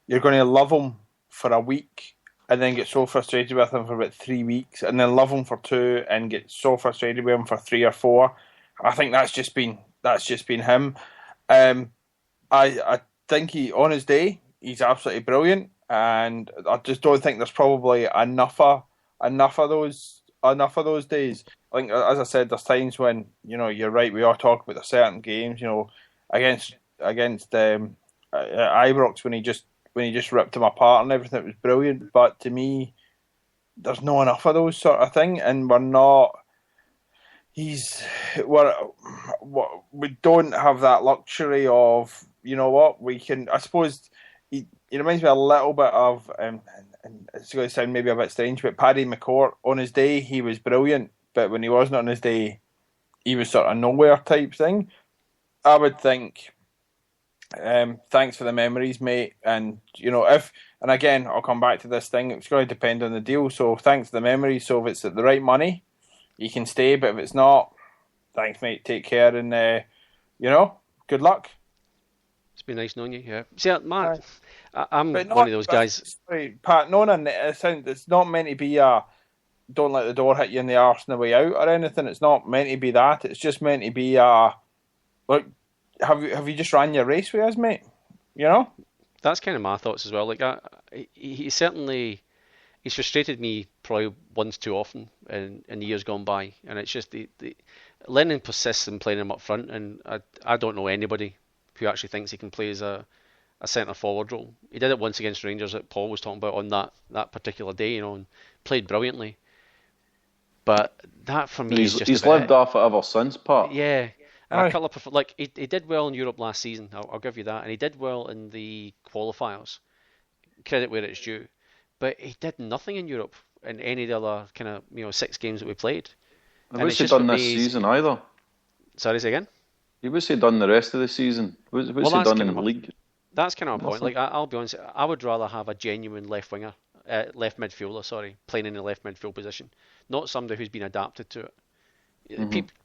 you're going to love him for a week and then get so frustrated with him for about 3 weeks, and then love him for 2 and get so frustrated with him for 3 or 4. I think that's just been him. I think he, on his day, he's absolutely brilliant, and I just don't think there's probably enough of those days. I think, as I said, there's times when you're right. We all talk about the certain games, against Ibrox when he just ripped him apart and everything. It was brilliant, but to me, there's not enough of those sort of thing, and we're not. We don't have that luxury of we can. I suppose he reminds me a little bit of, and it's going to sound maybe a bit strange, but Paddy McCourt. On his day, he was brilliant, but when he wasn't on his day, he was sort of nowhere type thing. I would think, thanks for the memories, mate, and and again, I'll come back to this thing. It's going to depend on the deal. So thanks for the memories. So if it's at the right money, you can stay, but if it's not, thanks, mate. Take care, and good luck. It's been nice knowing you. Yeah, see, Matt, I'm one of those guys. Sorry, Pat. It's not meant to be a don't let the door hit you in the arse on the way out or anything. It's not meant to be that. It's just meant to be a look. Have you just ran your race with us, mate? That's kind of my thoughts as well. Like, he's frustrated me probably once too often in the years gone by, and it's just the Lennon persists in playing him up front, and I don't know anybody who actually thinks he can play as a centre forward role. He did it once against Rangers that Paul was talking about on that particular day, and played brilliantly. But that for me is just he's lived off it ever since, Pat. Yeah. A couple of he did well in Europe last season. I'll give you that, and he did well in the qualifiers. Credit where it's due, but he did nothing in Europe in any of the other kind of 6 games that we played. And what's he done this season either? Sorry, say again? What's he done the rest of the season? What's he done in the league? That's kind of a point. Like, I'll be honest, I would rather have a genuine left midfielder, playing in the left midfield position, not somebody who's been adapted to it.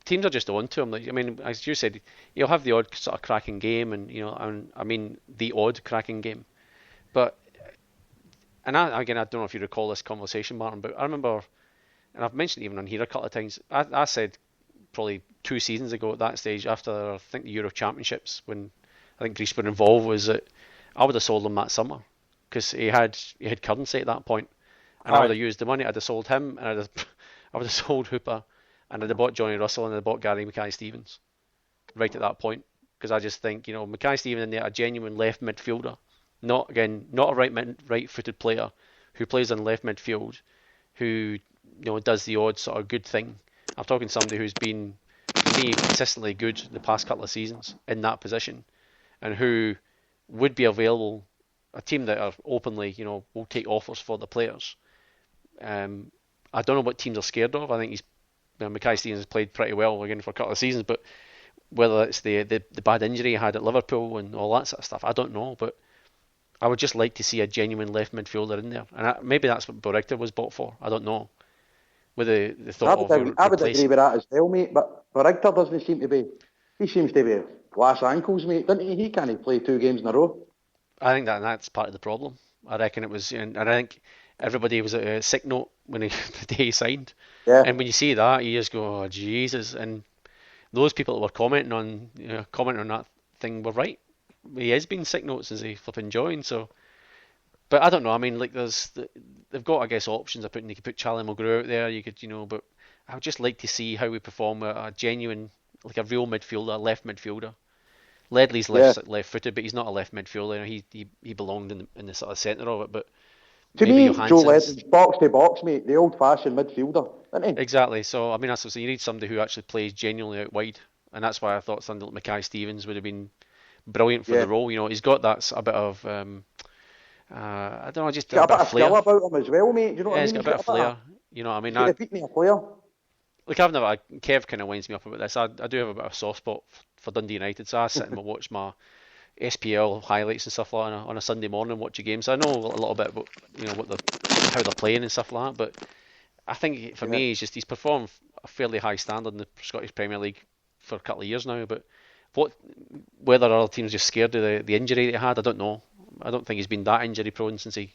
Teams are just on to him. Like, I mean, as you said, he'll have the odd sort of cracking game, and I mean the odd cracking game. But I don't know if you recall this conversation, Martin, but I remember, and I've mentioned it even on here a couple of times. I said probably 2 seasons ago at that stage, after I think the Euro Championships, when I think Greece were involved, was that I would have sold him that summer because he had currency at that point, and I would have used the money. I'd have sold him, and I would have sold Hooper, and I'd have bought Johnny Russell, and I'd have bought Gary Mackay-Stevens right at that point, because I just think Mackay-Stevens in there, a genuine left midfielder, not a right-footed player who plays in left midfield, who does the odd sort of good thing. I'm talking somebody who's been, for me, consistently good the past couple of seasons in that position, and who would be available, a team that are openly, will take offers for the players. I don't know what teams are scared of. I think Mackay-Stevens has played pretty well again for a couple of seasons, but whether it's the bad injury he had at Liverpool and all that sort of stuff, I don't know. But I would just like to see a genuine left midfielder in there, and maybe that's what Boricta was bought for. I don't know. With the thought I would agree with that as well, mate. But Boricta doesn't seem to be. He seems to be glass ankles, mate. Doesn't he? He can't play 2 games in a row. I think that's part of the problem. I reckon it was, and I think everybody was at a sick note when the day he signed. Yeah. And when you see that, you just go, "Oh Jesus!" And those people that were commenting on that thing were right. He has been sick note since he flipping joined. So, but I don't know. I mean, like they've got, I guess, options. They could put Charlie Mulgrew out there. You could, but I would just like to see how we perform a genuine, like a real midfielder, left midfielder. Ledley's left-footed, but he's not a left midfielder. He belonged in the sort of centre of it. But to me, Joe Ledley's box to box, mate, the old-fashioned midfielder, isn't he? Exactly. So I mean, that's what I'm saying. You need somebody who actually plays genuinely out wide, and that's why I thought somebody like Mackay-Stevens would have been brilliant for the role. He's got that a bit of I don't know, just a bit of flair about him as well, mate. Do you know what I mean? He's got a bit of flair. You know what I mean? He's beating a player. Look, Kev kind of winds me up about this. I do have a bit of a soft spot for Dundee United, so I sit and watch my SPL highlights and stuff like that on a Sunday morning, watch a game. So I know a little bit about how they're playing and stuff like that. But I think for me, he's performed a fairly high standard in the Scottish Premier League for a couple of years now. But whether other teams are just scared of the injury that he had, I don't know. I don't think he's been that injury prone since he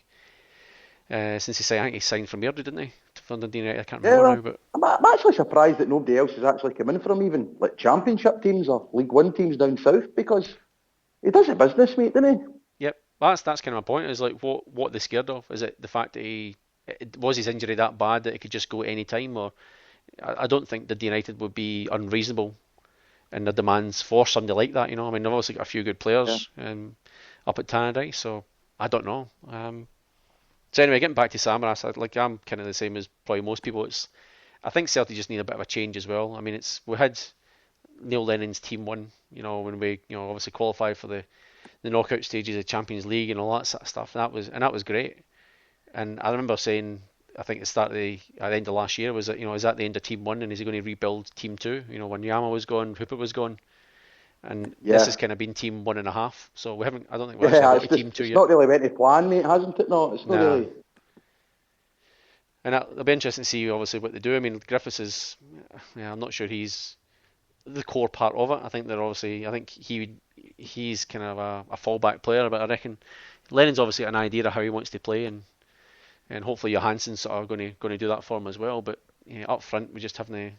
signed. I think he signed from Airdrie, didn't he? For Dundee United, I can't remember now. But I'm actually surprised that nobody else has actually come in for him, even like Championship teams or League One teams down south, because he does the business, mate, doesn't he? Yep, that's kind of my point. Is like what they're scared of? Is it the fact that was his injury that bad that it could just go any time? Or I don't think Dundee United would be unreasonable in their demands for somebody like that. I mean, they've obviously got a few good players up at Tannadice, so I don't know. So anyway, getting back to Samaras, I'm kind of the same as probably most people. I think Celtic just need a bit of a change as well. I mean, we had Neil Lennon's team won, when we obviously qualified for the knockout stages of Champions League and all that sort of stuff. And that was great. And I remember saying, I think at the end of last year, was that is that the end of Team 1 and is he going to rebuild Team 2? When Yama was gone, Hooper was gone. And this has kind of been Team 1.5, so we haven't. I don't think we're actually got Team 2 yet. It's not really went to plan, mate, hasn't it? No, it's not really. And it'll be interesting to see, obviously, what they do. I mean, Griffiths is. I'm not sure he's the core part of it. I think he's kind of a fallback player, but I reckon Lennon's obviously got an idea of how he wants to play, and hopefully Johansson's sort of going to do that for him as well. But up front, we just haven't.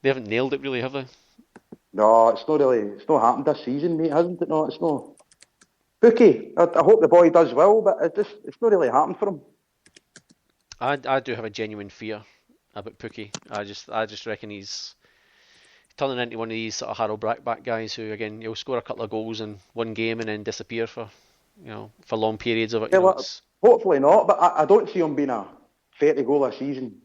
They haven't nailed it really, have they? No, it's not happened this season, mate, hasn't it? No, it's not. Pookie, I hope the boy does well, but it's not really happened for him. I do have a genuine fear about Pookie. I just reckon he's turning into one of these sort of Harold Brackback guys who, again, he'll score a couple of goals in one game and then disappear for long periods of it. Hopefully not, but I don't see him being a 30 goal a season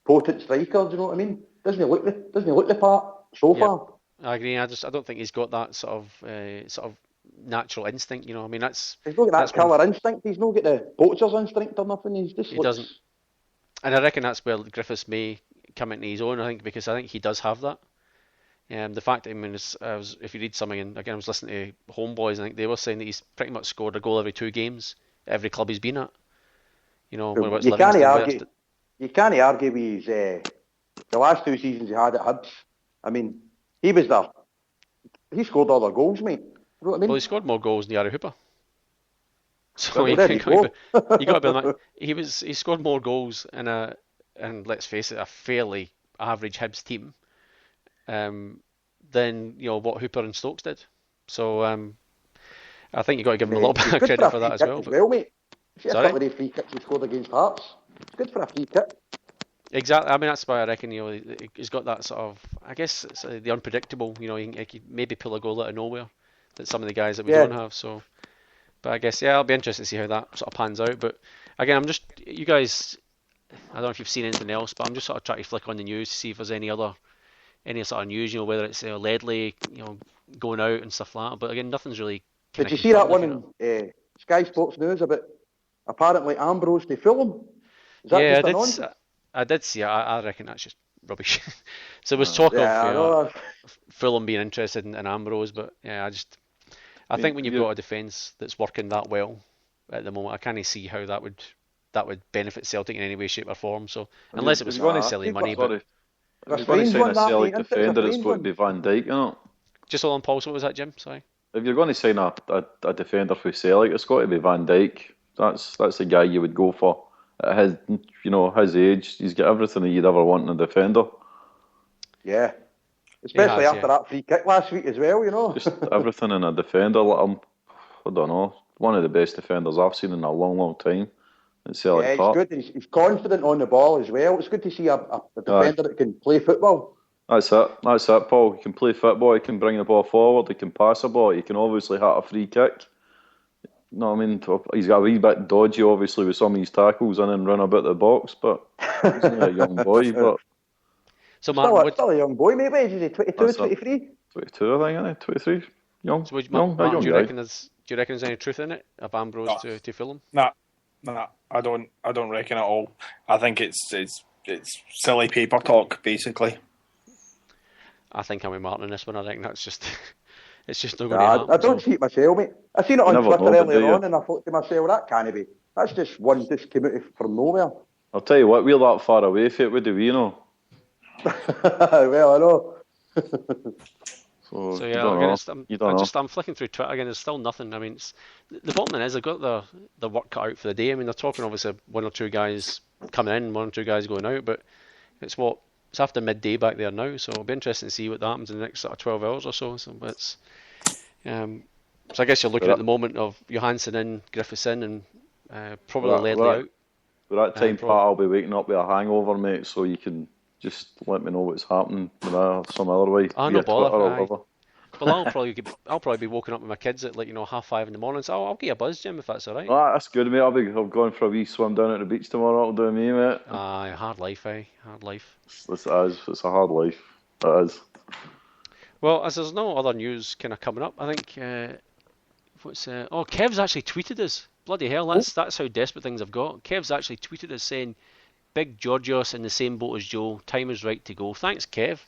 potent striker. Do you know what I mean? Doesn't he look the part so far? I agree. I don't think he's got that sort of natural instinct. I mean, he's not got that killer instinct. He's not got the poacher's instinct or nothing. He doesn't. And I reckon that's where Griffiths may come into his own. I think because I think he does have that. The fact that if you read something, and again I was listening to Homeboys, I think they were saying that he's pretty much scored a goal every 2 games, every club he's been at. Whether it's You can't Livingston, argue with his, the last 2 seasons he had at Hibs. I mean, he was there. He scored all the goals, mate. You know what I mean? Well, he scored more goals than Yari Hooper. So Well, you there you go. got to be he scored more goals in and let's face it, a fairly average Hibs team, than what Hooper and Stokes did. So I think you got to give him a little bit of credit for that as well. Well, mate. See a Sorry? couple of free kicks he scored against Hearts. It's good for a free kick. Exactly. I mean, that's why I reckon he's got that sort of. I guess it's the unpredictable. He could maybe pull a goal out of nowhere that some of the guys that we don't have. So, but I guess I'll be interested to see how that sort of pans out. But again, you guys. I don't know if you've seen anything else, but I'm just sort of trying to flick on the news to see if there's any sort of news. Whether it's Ledley, going out and stuff like that. But again, nothing's really. Did you see that one in Sky Sports News about apparently Ambrose to Fulham? Is that just I did see it. I reckon that's just rubbish. So there was talk of Fulham being interested in Ambrose, but I think when you've got a defence that's working that well at the moment, I can't see how that would benefit Celtic in any way, shape or form. So unless it was going to silly money, but if you're going to sign a Celtic defender, it's going to be Van Dijk, Just hold on, Paul. So what was that, Jim? Sorry. If you're going to sign a defender for Celtic, it's got to be Van Dijk. That's the guy you would go for. At his age, he's got everything that you'd ever want in a defender. Yeah. Especially after that free kick last week as well, Just everything in a defender. I don't know, one of the best defenders I've seen in a long, long time at Celtic Park. He's good. He's confident on the ball as well. It's good to see a defender that can play football. That's it, Paul. He can play football, he can bring the ball forward, he can pass the ball, he can obviously hit a free kick. No, I mean, he's got a wee bit dodgy, obviously, with some of his tackles and then run about the box, but he's only a young boy. But so, Martin, still a young boy, maybe. Is he 22, 23? 22, I think, isn't he? 23. Young. So, Martin, do you reckon there's any truth in it of Ambrose to Fulham? Nah, I don't reckon at all. I think it's silly paper talk, basically. I think I'm with Martin on this one. I think that's just. It's just not going to happen. I don't see it myself, mate. I seen it on Twitter earlier on, and I thought to myself, that can't be. That's just one just came out from nowhere. I'll tell you what, we're that far away from it, would we, Well, I know. So yeah, I'm flicking through Twitter again. There's still nothing. I mean, the bottom line is they've got the work cut out for the day. I mean, they're talking obviously 1 or 2 guys coming in, 1 or 2 guys going out, but it's after midday back there now. So it'll be interesting to see what happens in the next sort of 12 hours or so. So it's so I guess you're looking at the moment of Johansson in, Griffiths in, and probably Ledley out. By that time, Pat, I'll be waking up with a hangover, mate. So you can just let me know what's happening some other way. No bother. Well, I'll probably be woken up with my kids at 5:30 in the morning. So I'll give you a buzz, Jim, if that's all right. That's good, mate. I'm going for a wee swim down at the beach tomorrow. That'll do me, mate. Hard life, eh? Hard life. It's a hard life. It is. Well, as there's no other news kind of coming up, I think Kev's actually tweeted us. Bloody hell, that's how desperate things have got. Kev's actually tweeted us saying, "Big Georgios in the same boat as Joe. Time is right to go." Thanks, Kev.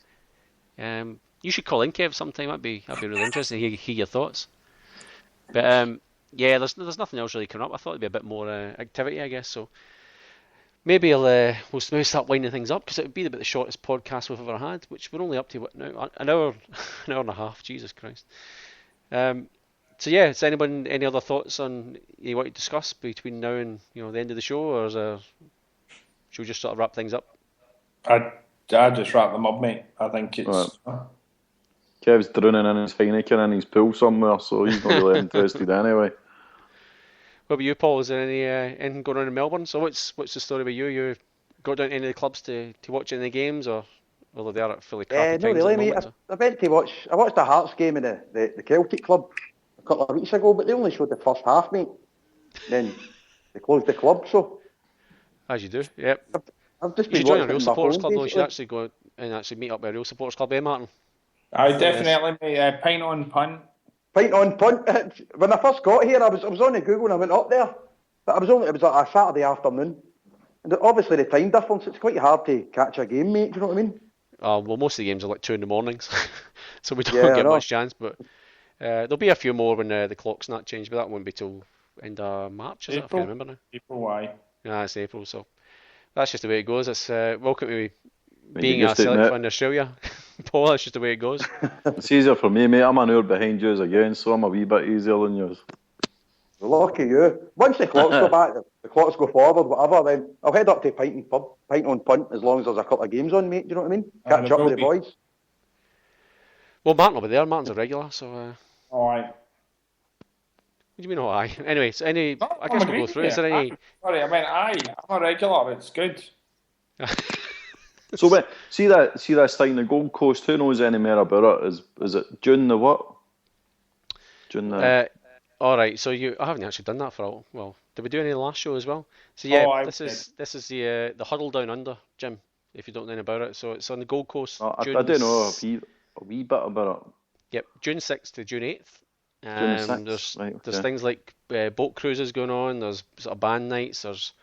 You should call in, Kev, sometime. That'd be really interesting to hear your thoughts. But yeah, there's nothing else really coming up. I thought there'd be a bit more activity, I guess. So maybe we'll maybe start winding things up, because it would be about the shortest podcast we've ever had, which we're only up to now, an hour and a half. Jesus Christ. So yeah, is anyone any other thoughts on you want to discuss between now and the end of the show, or should we just sort of wrap things up? I'd just wrap them up, mate. I think it's. Right. Kev's drowning in his Heineken in his pool somewhere, so he's not really interested anyway. What about you, Paul? Is there anything going on in Melbourne? So what's the story with you? You got down to any of the clubs to watch any of the games, or are they at fully crappy times? No, really, at the mate. moment, I went to watch. I watched the Hearts game in the Celtic club a couple of weeks ago, but they only showed the first half, mate. Then they closed the club. So as you do, yep. I've just you should been join a real supporters club, though. You should basically. actually go and actually meet up with a real supporters club, Martin? I definitely, mate. Pint on punt. Pint on punt. When I first got here, I was on the Google and I went up there, but it was a Saturday afternoon, And obviously the time difference, it's quite hard to catch a game, mate, do you know what I mean? Well, most of the games are like 2 in the mornings, so we don't Yeah, I get know. much chance. But there'll be a few more when the clock's not changed, but that won't be till end of March, is it? I April. can't remember now. April, why? Yeah, it's April, so that's just the way it goes. It's welcome to Mate, being you a just admit- Celtic fan in Australia, Paul. That's just the way it goes. It's easier for me, mate. I'm an hour behind you again, so I'm a wee bit easier than yours. Lucky you. Once the clocks go back, the clocks go forward, whatever, then I'll head up to pint on punt as long as there's a couple of games on, mate, do you know what I mean? Catch up with the boys. Well, Martin will be there. Martin's a regular, so All right. what do you mean, oh, aye? Anyway, so I guess I'm we'll go agreeing through. with Is there you. any? Sorry, I meant aye. I'm a regular. It's good. So, wait, see this thing, the Gold Coast. Who knows any more about it? Is it June the what? June the. All right. So I haven't actually done that for a while. Well, did we do any last show as well? So yeah, I this is the Huddle Down Under, Jim. If you don't know anything about it, so it's on the Gold Coast. I June don't know a wee bit about it. Yep, June 6th to June 8th. June 6th, There's right, there's okay. things like boat cruises going on. There's sort of band nights. There's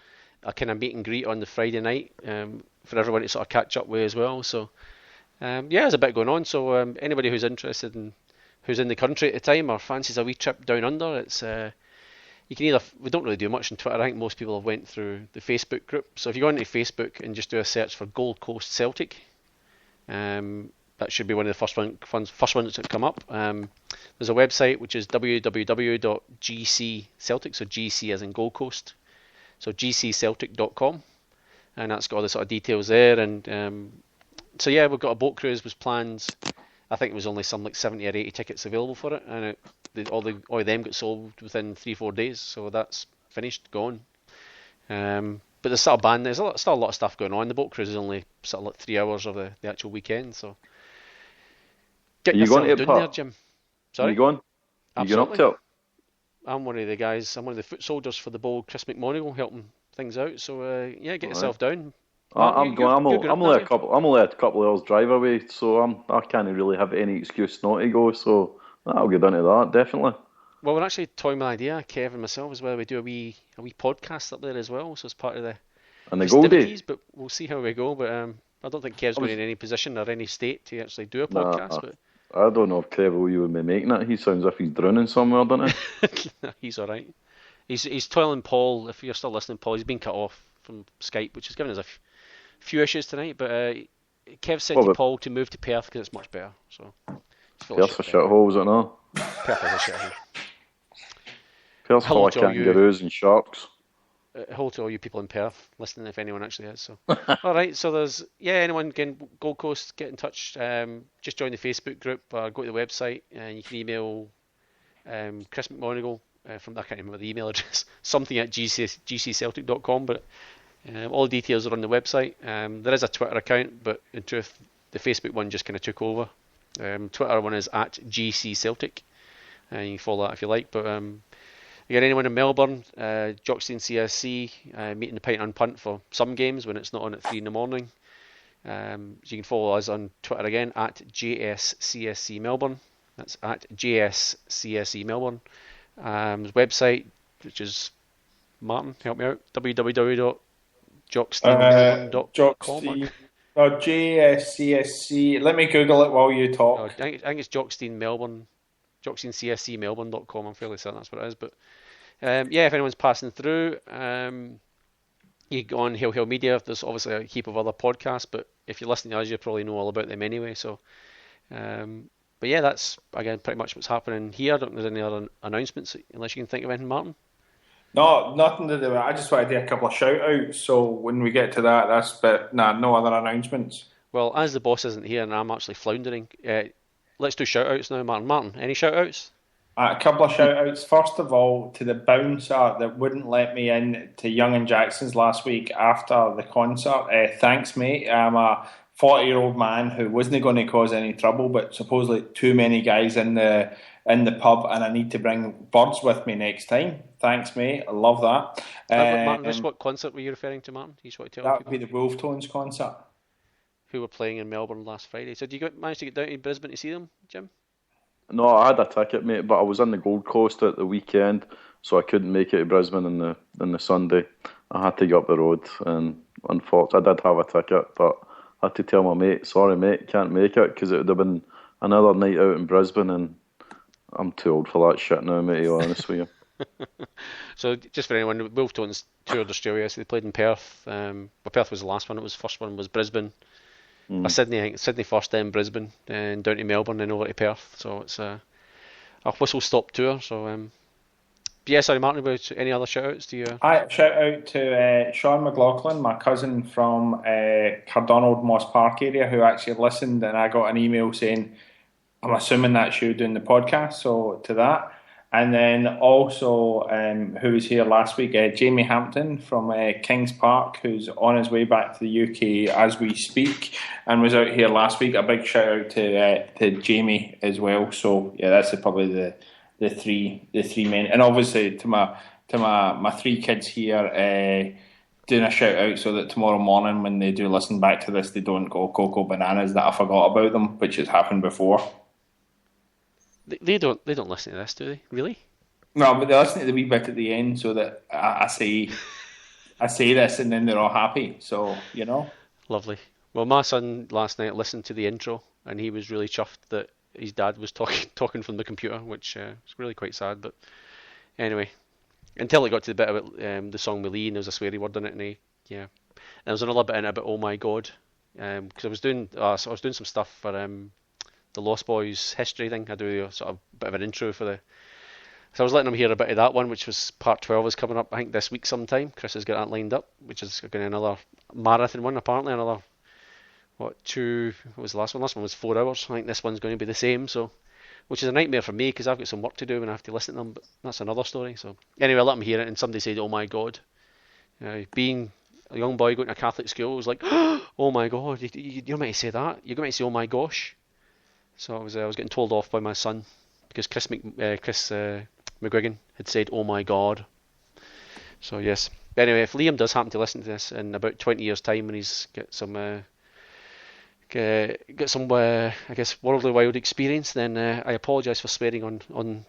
a kind of meet and greet on the Friday night for everyone to sort of catch up with as well. So yeah, there's a bit going on. So anybody who's interested in who's in the country at the time or fancies a wee trip down under, it's you can either we don't really do much on Twitter. I think most people have went through the Facebook group. So if you go into Facebook and just do a search for Gold Coast Celtic, that should be one of the first ones that come up. There's a website which is www.gcceltic, so GC as in Gold Coast, so gcceltic.com, and that's got all the sort of details there. And so yeah, we've got a boat cruise was planned. I think it was only some like 70 or 80 tickets available for it, and all of them got sold within 3-4 days, so that's finished, gone. But there's sort of still a lot of stuff going on. The boat cruise is only sort of like 3 hours of the actual weekend, so get yourself down there, Jim. Sorry? Are you going? Are you going up to it? I'm one of the guys. I'm one of the foot soldiers for the bowl. Chris McMonigal helping things out. So yeah, get yourself down. I'm going. I'm only a couple of hours drive away, so I can't really have any excuse not to go. So I'll get down to that definitely. Well, we're actually toying with the idea, Kev and myself, as well. We do a wee podcast up there as well, so it's part of the Goldie. But we'll see how we go. But I don't think Kev's going in any position or any state to actually do a podcast. But I don't know if Kev will you would be making it. He sounds as if he's drowning somewhere, doesn't he? He's all right. He's toiling Paul. If you're still listening, Paul, he's been cut off from Skype, which has given us a few issues tonight. But Kev said to Paul to move to Perth because it's much better. So Perth's a shithole, is it not? Perth is a shithole. Perth's full of kangaroos and sharks. Hello to all you people in Perth listening, if anyone actually is. So, all right. So there's anyone can Gold Coast, get in touch. Just join the Facebook group or go to the website, and you can email Chris McMonigal from I can't remember the email address, something at gcceltic.com. But all the details are on the website. There is a Twitter account, but in truth, the Facebook one just kind of took over. Twitter one is at GCCeltic, and you can follow that if you like. But again, anyone in Melbourne, Jockstein CSC, meeting the pint and punt for some games when it's not on at 3 in the morning. So you can follow us on Twitter again at JSCSC Melbourne. That's at JSCSC Melbourne. Website, which is Martin, help me out. www.jocksteinmelbourne.com. JSCSC. Let me Google it while you talk. I think it's Jockstein Melbourne. JocksteinCSCmelbourne.com. I'm fairly certain that's what it is. But yeah, if anyone's passing through, you go on Hail Media. There's obviously a heap of other podcasts, but if you're listening to us, you probably know all about them anyway. So, but yeah, that's again pretty much what's happening here. I don't think there's any other announcements unless you can think of anything, Martin. No, nothing to do. I just want to do a couple of shout outs. So when we get to that, no other announcements. Well, as the boss isn't here and I'm actually floundering, let's do shout outs now, Martin. Martin, any shout outs? A couple of shout outs. First of all, to the bouncer that wouldn't let me in to Young and Jackson's last week after the concert. Thanks, mate. I'm a 40-year-old man who wasn't going to cause any trouble, but supposedly too many guys in the pub, and I need to bring birds with me next time. Thanks, mate. I love that. Martin, what concert were you referring to, Martin? You just want to tell that people? would be the Wolf Tones concert. Who were playing in Melbourne last Friday. So did you manage to get down to Brisbane to see them, Jim? No, I had a ticket, mate, but I was in the Gold Coast at the weekend, so I couldn't make it to Brisbane on the Sunday. I had to get up the road, and unfortunately, I did have a ticket, but I had to tell my mate, sorry mate, can't make it, because it would have been another night out in Brisbane, and I'm too old for that shit now, mate, to be honest with you. So, just for anyone, Wolf Tones toured Australia, so they played in Perth. Well, Perth was the last one, the first one was Brisbane. Sydney first, then Brisbane, then down to Melbourne, then over to Perth. So it's a whistle-stop tour. So, yeah, sorry, Martin, about any other shout-outs to you? Shout out to Sean McLaughlin, my cousin from Cardonald, Moss Park area, who actually listened, and I got an email saying, I'm assuming that's you doing the podcast, so to that. And then also, who was here last week, Jamie Hampton from Kings Park, who's on his way back to the UK as we speak, and was out here last week. A big shout out to Jamie as well. So yeah, that's probably the three main, and obviously to my three kids here, doing a shout out so that tomorrow morning when they do listen back to this, they don't go cocoa bananas that I forgot about them, which has happened before. They don't listen to this, do they? Really? No, but they listen to the wee bit at the end so that I say this and then they're all happy. So, you know. Lovely. Well, my son last night listened to the intro and he was really chuffed that his dad was talking from the computer, which is really quite sad. But anyway, until it got to the bit about the song with Lee and there was a sweary word in it, and there was another bit in it about oh my god, because I was doing some stuff for the Lost Boys history thing. I do a sort of bit of an intro for so I was letting them hear a bit of that one, which was part 12 is coming up, I think, this week sometime. Chris has got that lined up, which is going to be another marathon one, apparently. What was the last one? Last one was 4 hours. I think this one's going to be the same, so, which is a nightmare for me because I've got some work to do and I have to listen to them, but that's another story. So anyway, I let them hear it and somebody said, oh my god. Being a young boy going to a Catholic school, I was like, oh my god, you're meant to say that? You're meant to say oh my gosh. So I was getting told off by my son because Chris McGuigan had said, "Oh my God." So yes. But anyway, if Liam does happen to listen to this in about 20 years' time, and he's got some, I guess, worldly wild experience, then I apologise for swearing on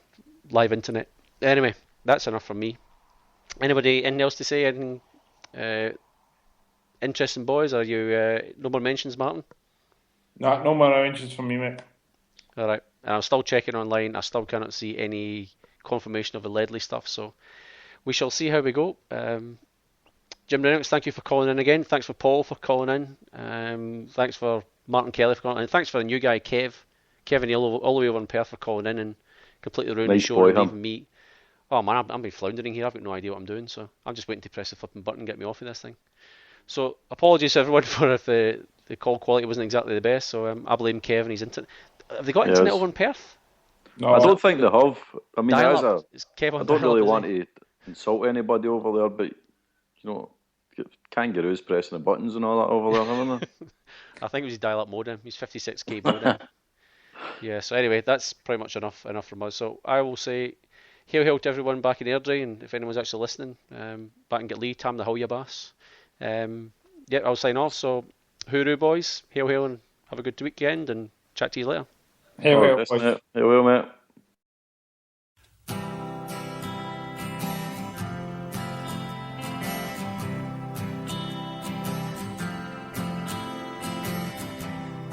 live internet. Anyway, that's enough from me. Anybody, anything else to say? Anything interesting, boys? Are you no more mentions, Martin? No more mentions from me, mate. All right, and I'm still checking online. I still cannot see any confirmation of the Ledley stuff, so we shall see how we go. Jim Reynolds, thank you for calling in again. Thanks for Paul for calling in. Thanks for Martin Kelly for calling in. Thanks for the new guy, Kevin Hill, all the way over in Perth for calling in and completely ruined the show and leaving me. Oh man, I'm been floundering here. I've got no idea what I'm doing, so I'm just waiting to press the flipping button and get me off of this thing. So apologies to everyone for if the call quality wasn't exactly the best. So I blame Kevin. He's internet. Have they got internet over in Perth? No, I don't think they have. I mean, I don't really want to insult anybody over there, but you know, kangaroos pressing the buttons and all that over there, haven't they? I think it was his dial-up modem. He's 56k modem. Yeah. So anyway, that's pretty much enough from us. So I will say, hail to everyone back in Airdrie, and if anyone's actually listening, back and get Lee, Tam the Hulya Bass. Yeah, I'll sign off. So hooroo, boys. Hail, and have a good weekend, and chat to you later. Hail, mate.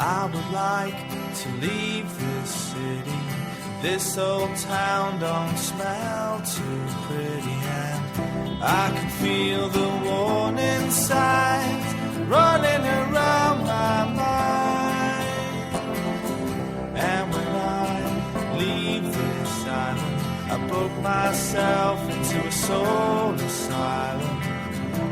I would like to leave this city. This old town don't smell too pretty, and I can feel the warning signs running around my mind. And when I leave this island, I book myself into a soul asylum,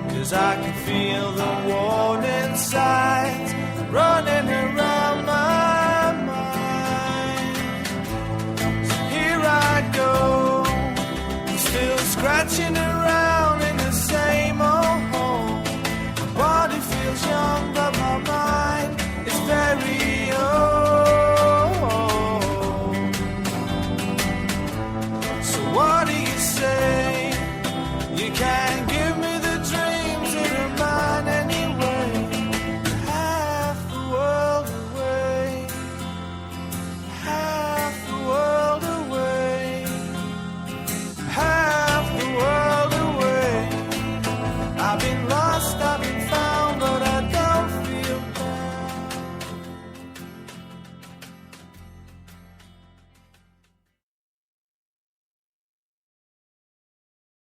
'cause I can feel the warning signs running around my mind. So here I go, still scratching around in the same old hole. My body feels young, but